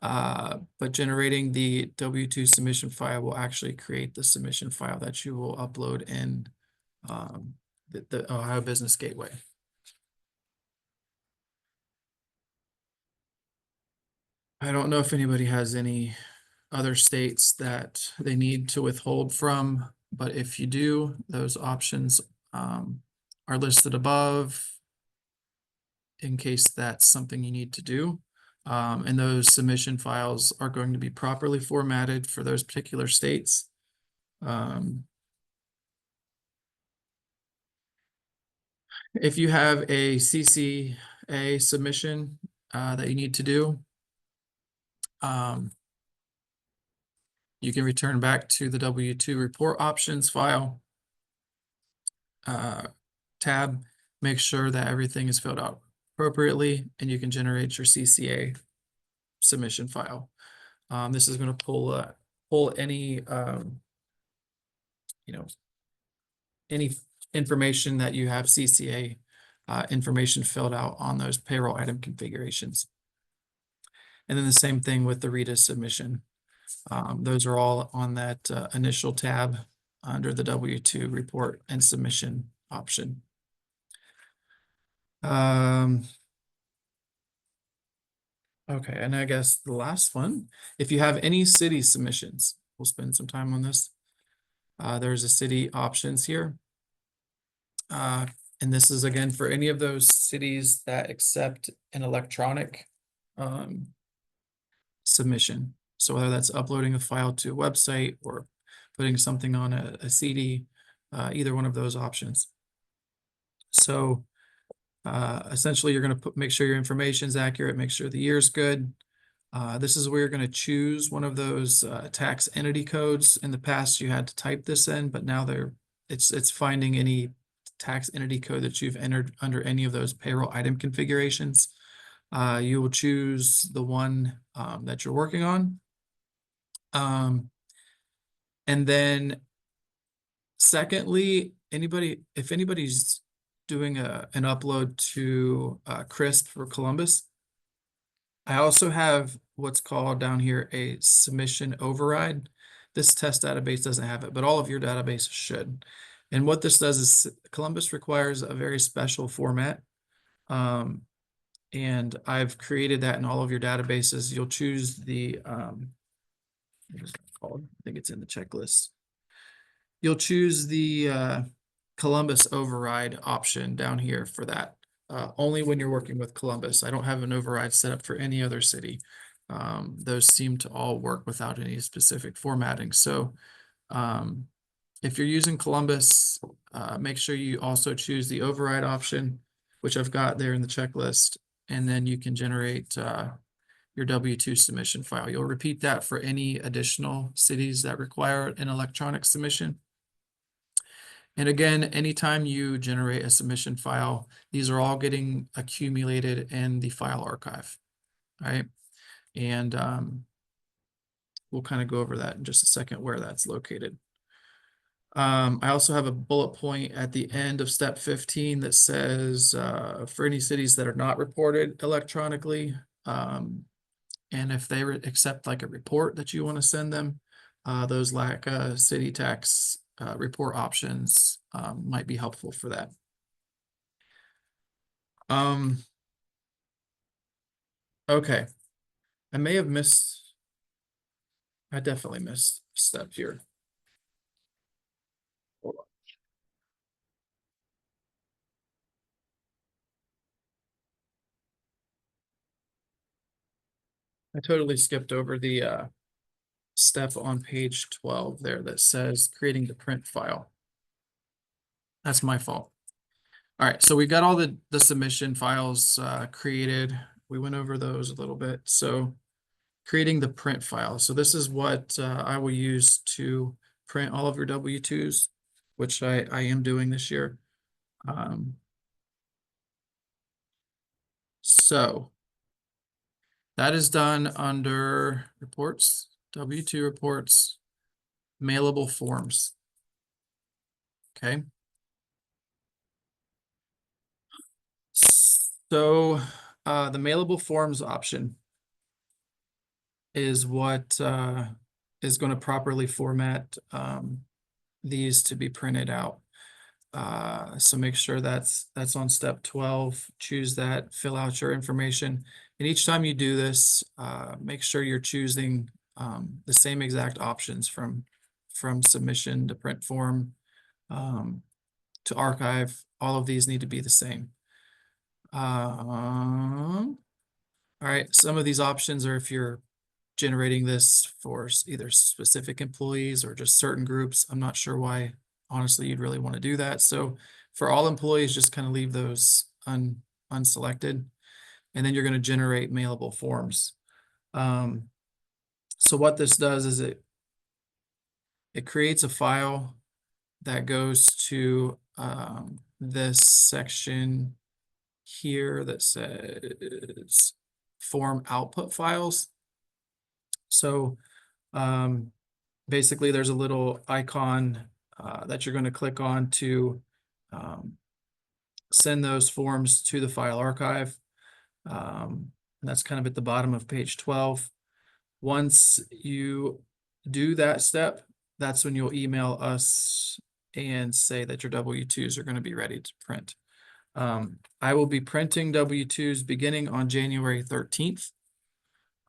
but generating the W-2 submission file will actually create the submission file that you will upload in the Ohio Business Gateway. I don't know if anybody has any other states that they need to withhold from, but if you do, those options are listed above in case that's something you need to do. And those submission files are going to be properly formatted for those particular states. If you have a CCA submission that you need to do, you can return back to the W-2 report options file tab, make sure that everything is filled out appropriately, and you can generate your CCA submission file. This is going to pull any any information that you have CCA information filled out on those payroll item configurations. And then the same thing with the RETA submission. Those are all on that initial tab under the W-2 report and submission option. Okay, and I guess the last one, if you have any city submissions, we'll spend some time on this. There's a city options here. And this is again for any of those cities that accept an electronic submission. So whether that's uploading a file to a website or putting something on a CD, either one of those options. So essentially, you're going to make sure your information is accurate, make sure the year is good. This is where you're going to choose one of those tax entity codes. In the past, you had to type this in, but now it's finding any tax entity code that you've entered under any of those payroll item configurations. You will choose the one that you're working on. And then secondly, if anybody's doing an upload to CRISP for Columbus, I also have what's called down here a submission override. This test database doesn't have it, but all of your databases should. And what this does is Columbus requires a very special format. And I've created that in all of your databases. You'll choose the, what is it called? I think it's in the checklist. You'll choose the Columbus override option down here for that. Only when you're working with Columbus. I don't have an override set up for any other city. Those seem to all work without any specific formatting. So if you're using Columbus, make sure you also choose the override option, which I've got there in the checklist, and then you can generate your W-2 submission file. You'll repeat that for any additional cities that require an electronic submission. And again, anytime you generate a submission file, these are all getting accumulated in the file archive, right? And we'll kind of go over that in just a second where that's located. I also have a bullet point at the end of step 15 that says for any cities that are not reported electronically, and if they accept like a report that you want to send them, those like city tax report options might be helpful for that. Okay, I definitely missed a step here. Hold on. I totally skipped over the step on page 12 there that says creating the print file. That's my fault. All right, so we got all the submission files created. We went over those a little bit. So creating the print file. So this is what I will use to print all of your W-2s, which I am doing this year. So that is done under reports, W-2 reports, mailable forms. Okay. So the mailable forms option is what is going to properly format these to be printed out. So make sure that's on step 12. Choose that, fill out your information. And each time you do this, make sure you're choosing the same exact options from submission to print form to archive. All of these need to be the same. All right, some of these options are if you're generating this for either specific employees or just certain groups. I'm not sure why honestly you'd really want to do that. So for all employees, just kind of leave those unselected, and then you're going to generate mailable forms. So what this does is it creates a file that goes to this section here that says form output files. So basically there's a little icon that you're going to click on to send those forms to the file archive. And that's kind of at the bottom of page 12. Once you do that step, that's when you'll email us and say that your W-2s are going to be ready to print. I will be printing W-2s beginning on January 13th.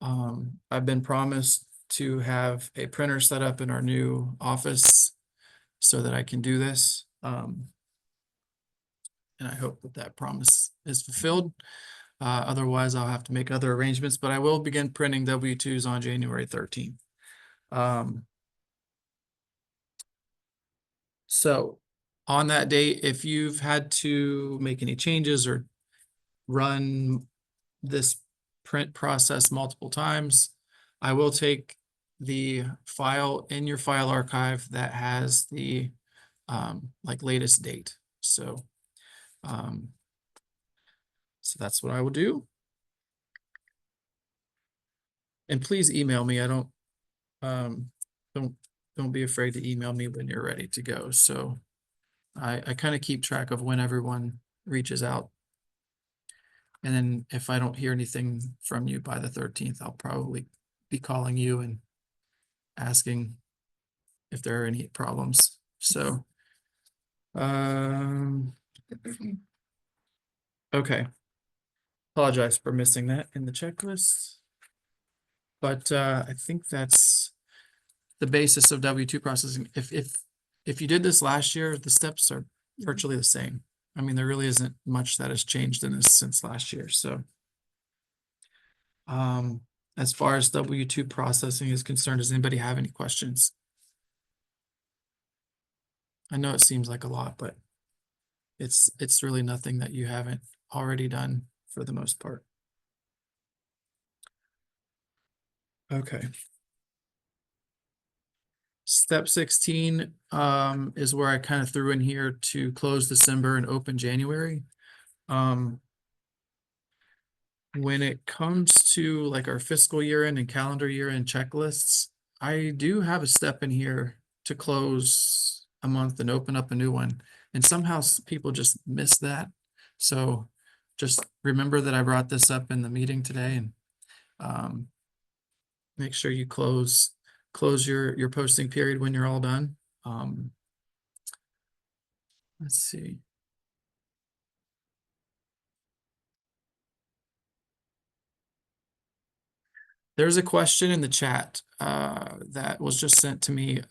I've been promised to have a printer set up in our new office so that I can do this. And I hope that that promise is fulfilled. Otherwise, I'll have to make other arrangements, but I will begin printing W-2s on January 13th. So on that date, if you've had to make any changes or run this print process multiple times, I will take the file in your file archive that has the like latest date. So that's what I will do. And please email me. I don't be afraid to email me when you're ready to go. So I kind of keep track of when everyone reaches out. And then if I don't hear anything from you by the 13th, I'll probably be calling you and asking if there are any problems. So, okay. Apologize for missing that in the checklist. But I think that's the basis of W-2 processing. If you did this last year, the steps are virtually the same. I mean, there really isn't much that has changed in this since last year. So as far as W-2 processing is concerned, does anybody have any questions? I know it seems like a lot, but it's really nothing that you haven't already done for the most part. Okay. Step 16 is where I kind of threw in here to close December and open January. When it comes to like our fiscal year end and calendar year end checklists, I do have a step in here to close a month and open up a new one. And somehow people just miss that. So just remember that I brought this up in the meeting today, and make sure you close your posting period when you're all done. Let's see. There's a question in the chat that was just sent to me.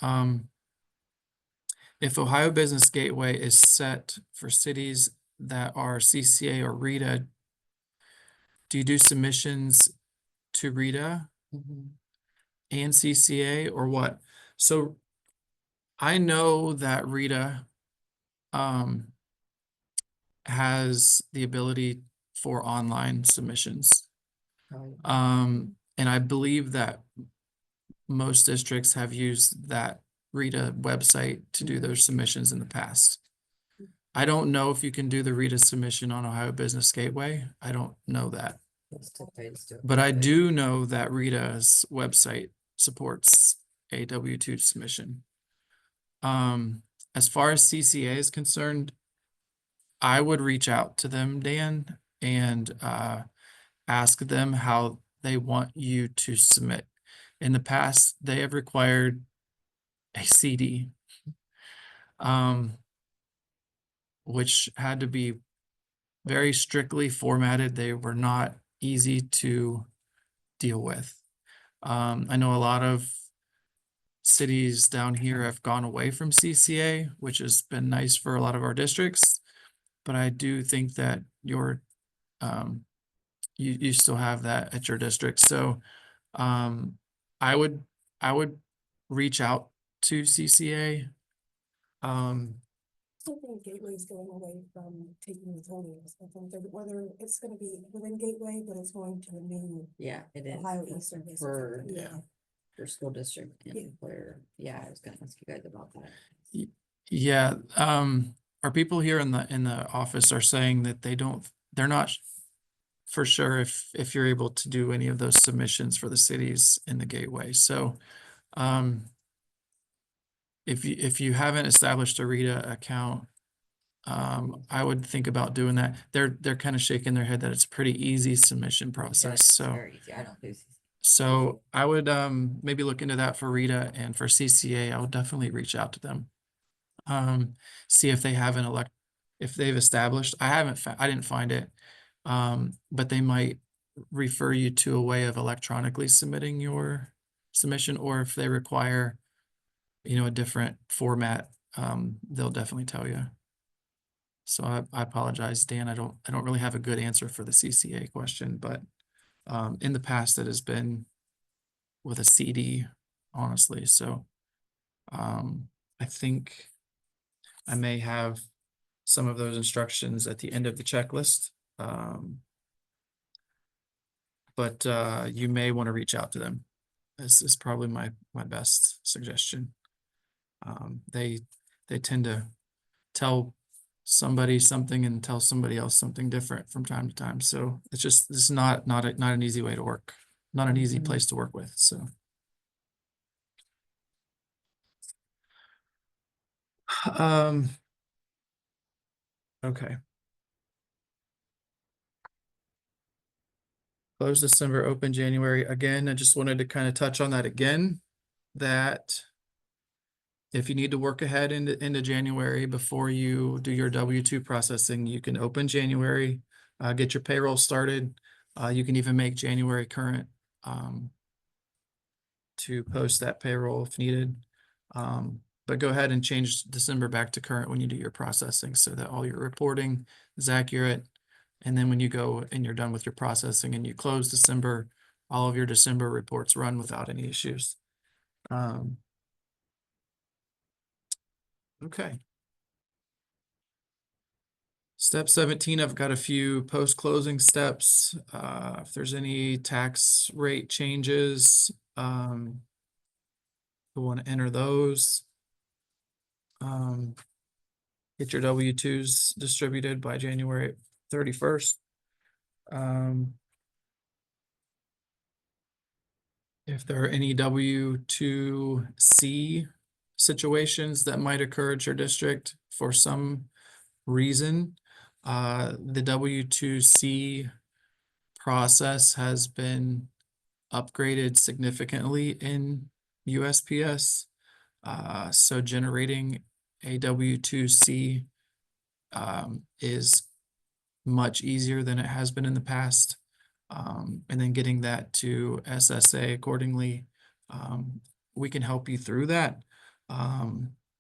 If Ohio Business Gateway is set for cities that are CCA or RITA, do you do submissions to RITA and CCA or what? So I know that RITA has the ability for online submissions. And I believe that most districts have used that RITA website to do their submissions in the past. I don't know if you can do the RITA submission on Ohio Business Gateway. I don't know that. But I do know that RITA's website supports a W-2 submission. As far as CCA is concerned, I would reach out to them, Dan, and ask them how they want you to submit. In the past, they have required a CD, which had to be very strictly formatted. They were not easy to deal with. I know a lot of cities down here have gone away from CCA, which has been nice for a lot of our districts, but I do think that your you still have that at your district. So I would reach out to CCA I think Gateway's going away from taking the totals. I think that whether it's gonna be within Gateway, but it's going to a new Yeah, it is. Ohio Eastern. District. For, Yeah. for school district Yeah. and where, I was gonna ask you guys about that. Yeah, our people here in the office are saying that they're not for sure if you're able to do any of those submissions for the cities in the gateway. So, if you haven't established a Rita account, I would think about doing that. They're kind of shaking their head that it's a pretty easy submission Yeah, process. it's So, very easy. I don't do so I would maybe look into that for Rita, and for CCA, I would definitely reach out to them. See if they have if they've established. I didn't find it. But they might refer you to a way of electronically submitting your submission, or if they require, a different format, they'll definitely tell you. So I apologize, Dan. I don't really have a good answer for the CCA question, but in the past it has been with a CD, honestly. So I think I may have some of those instructions at the end of the checklist. But you may want to reach out to them. This is probably my best suggestion. They tend to tell somebody something and tell somebody else something different from time to time. So it's not an easy way to work, not an easy place to work with. So. Okay. Close December, open January. Again, I just wanted to kind of touch on that again, that if you need to work ahead into January before you do your W-2 processing, you can open January, get your payroll started. You can even make January current to post that payroll if needed. But go ahead and change December back to current when you do your processing so that all your reporting is accurate. And then when you go and you're done with your processing and you close December, all of your December reports run without any issues. Okay. Step 17, I've got a few post-closing steps. If there's any tax rate changes, you'll want to enter those. Get your W-2s distributed by January 31st. If there are any W-2C situations that might occur at your district for some reason, the W-2C process has been upgraded significantly in USPS. So generating a W-2C is much easier than it has been in the past. And then getting that to SSA accordingly, we can help you through that.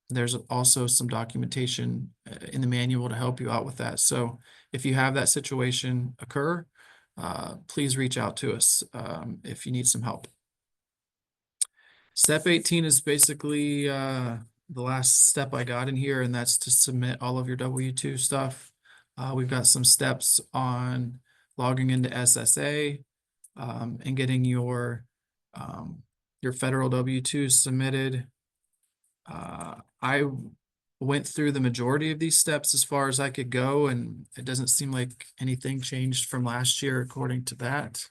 There's also some documentation in the manual to help you out with that. So if you have that situation occur, please reach out to us if you need some help. Step 18 is basically the last step I got in here, and that's to submit all of your W-2 stuff. We've got some steps on logging into SSA and getting your federal W-2 submitted. I went through the majority of these steps as far as I could go, and it doesn't seem like anything changed from last year according to that.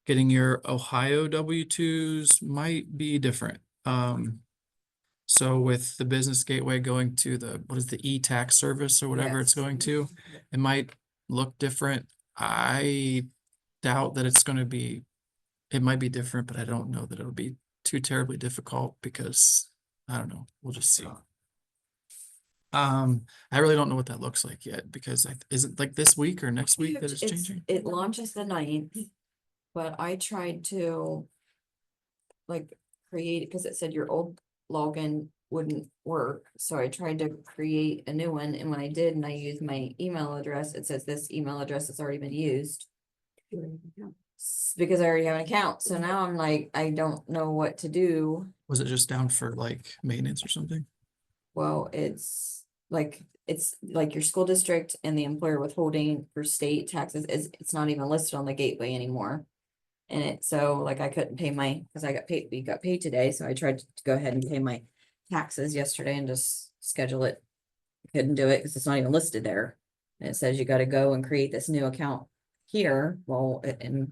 Getting your Ohio W-2s might be different. So with the business gateway going to what is the e-tax service or whatever it's going to, it might look different. I doubt that it's going to be, it might be different, but I don't know that it'll be too terribly difficult because I don't know. We'll just see. I really don't know what that looks like yet because is it like this week or next week that it's changing? It launches the 9th, but I tried to create, because it said your old login wouldn't work. So I tried to create a new one, and when I did and I used my email address, it says this email address has already been used. Because I already have an account. So now I'm like, I don't know what to do. Was it just down for like maintenance or something? Well, it's like your school district and the employer withholding for state taxes it's not even listed on the gateway anymore. And so like I couldn't pay because we got paid today, so I tried to go ahead and pay my taxes yesterday and just schedule it. Couldn't do it because it's not even listed there. And it says you gotta go and create this new account here. Well, and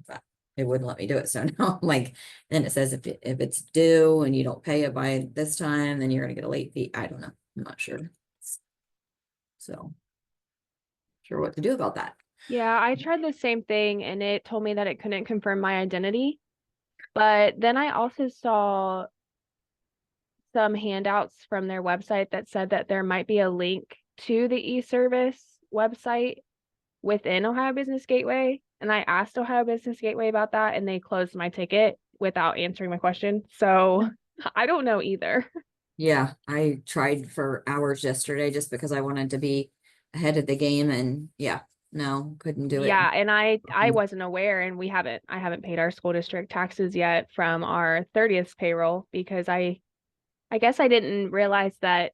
it wouldn't let me do it. So now I'm like, then it says if it's due and you don't pay it by this time, then you're gonna get a late fee. I don't know. I'm not sure. So sure what to do about that. Yeah, I tried the same thing and it told me that it couldn't confirm my identity. But then I also saw some handouts from their website that said that there might be a link to the e-service website within Ohio Business Gateway. And I asked Ohio Business Gateway about that and they closed my ticket without answering my question. So I don't know either. Yeah, I tried for hours yesterday just because I wanted to be ahead of the game and yeah, no, couldn't do it. Yeah, and I Mhm. wasn't aware and I haven't paid our school district taxes yet from our 30th payroll because I guess I didn't realize that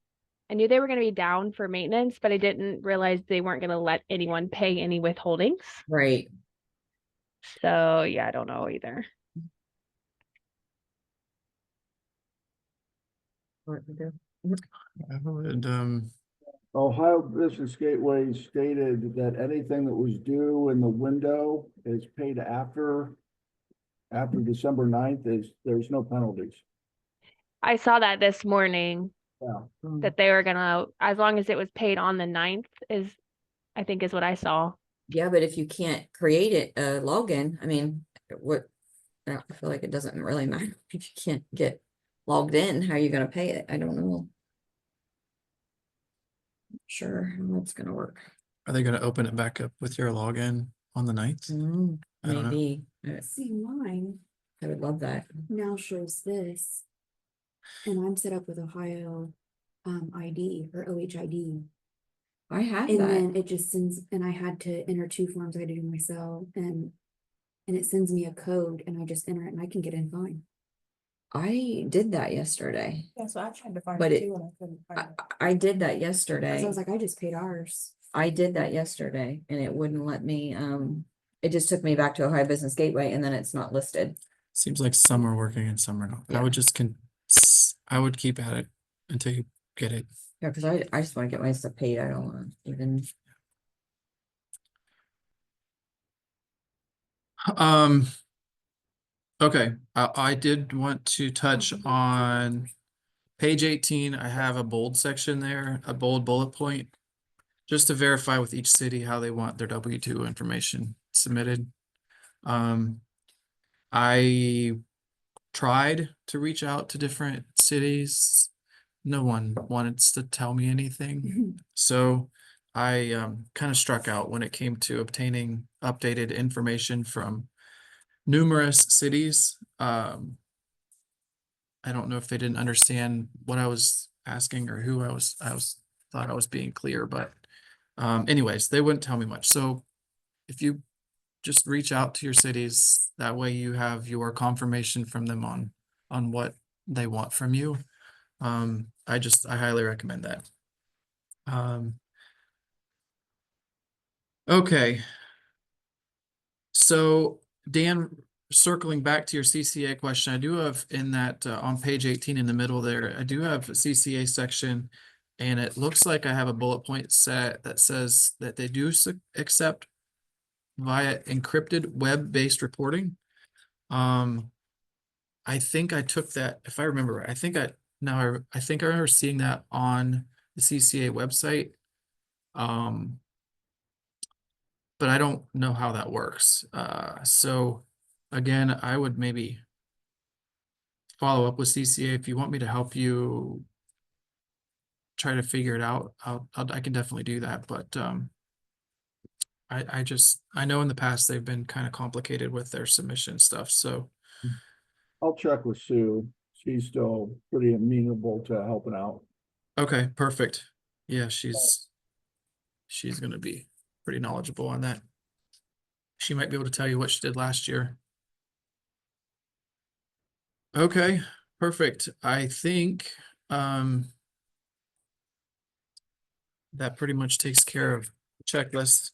I knew they were going to be down for maintenance, but I didn't realize they weren't going to let anyone pay any withholdings. Right. So yeah, I don't know either. What to do. I would, Ohio Business Gateway stated that anything that was due in the window is paid after December 9th. There's no penalties. I saw that this morning Yeah. that they were gonna, as long as it was paid on the 9th I think is what I saw. Yeah, but if you can't create it, login, I mean, I feel like it doesn't really matter if you can't get logged in, how are you gonna pay it? I don't know. Sure, how it's gonna work. are they gonna open it back up with your login on the 9th? I don't know. Maybe. See, mine I would love that. now shows this. And I'm set up with Ohio ID or OHID. I have And that. then it just sends, and I had to enter 2 forms I had to do myself and it sends me a code and I just enter it and I can get in fine. I did that yesterday. Yeah, so I tried to find But it it- too and I couldn't find it. I did that So yesterday. I was like, I just paid ours. I did that yesterday and it wouldn't let me, it just took me back to Ohio Business Gateway and then it's not listed. Seems like some are working and some are not. I Yeah. would just I would keep at it until you get it. Yeah, because I just want to get my stuff paid. I don't want to even. Okay, I did want to touch on page 18. I have a bold section there, a bold bullet point, just to verify with each city how they want their W-2 information submitted. I tried to reach out to different cities. No one wanted to tell me anything. So I kind of struck out when it came to obtaining updated information from numerous cities. I don't know if they didn't understand what I was asking or who I was thought I was being clear, but anyways, they wouldn't tell me much. So if you just reach out to your cities, that way you have your confirmation from them on what they want from you. I highly recommend that. Okay. So Dan, circling back to your CCA question, I do have in that on page 18 in the middle there, I do have a CCA section and it looks like I have a bullet point set that says that they do accept via encrypted web-based reporting. I think I took that, if I remember right, I think I remember seeing that on the CCA website. But I don't know how that works. So again, I would maybe follow up with CCA if you want me to help you try to figure it out. I can definitely do that, but I know in the past they've been kind of complicated with their submission stuff. So I'll check with Sue. She's still pretty amenable to helping out. okay, perfect. Yeah, she's gonna be pretty knowledgeable on that. She might be able to tell you what she did last year. Okay, Perfect. I think, that pretty much takes care of the checklist.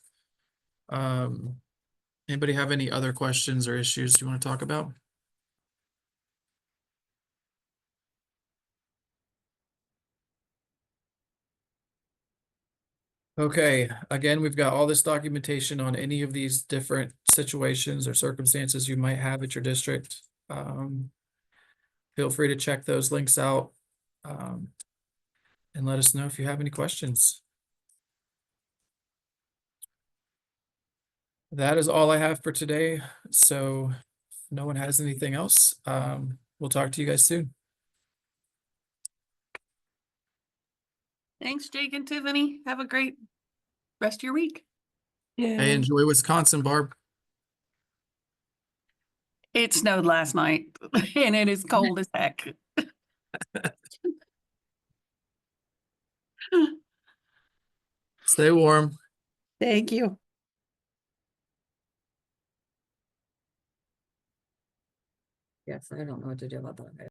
Anybody have any other questions or issues you want to talk about? Okay, again, we've got all this documentation on any of these different situations or circumstances you might have at your district. Feel free to check those links out. And let us know if you have any questions. That is all I have for today. So if no one has anything else, we'll talk to you guys soon. Thanks, Jake and Tiffany. Have a great rest of your week. Hey, enjoy Wisconsin, Barb. It snowed last night and it is cold as heck. Stay warm. Thank you. Yes, I don't know what to do about that.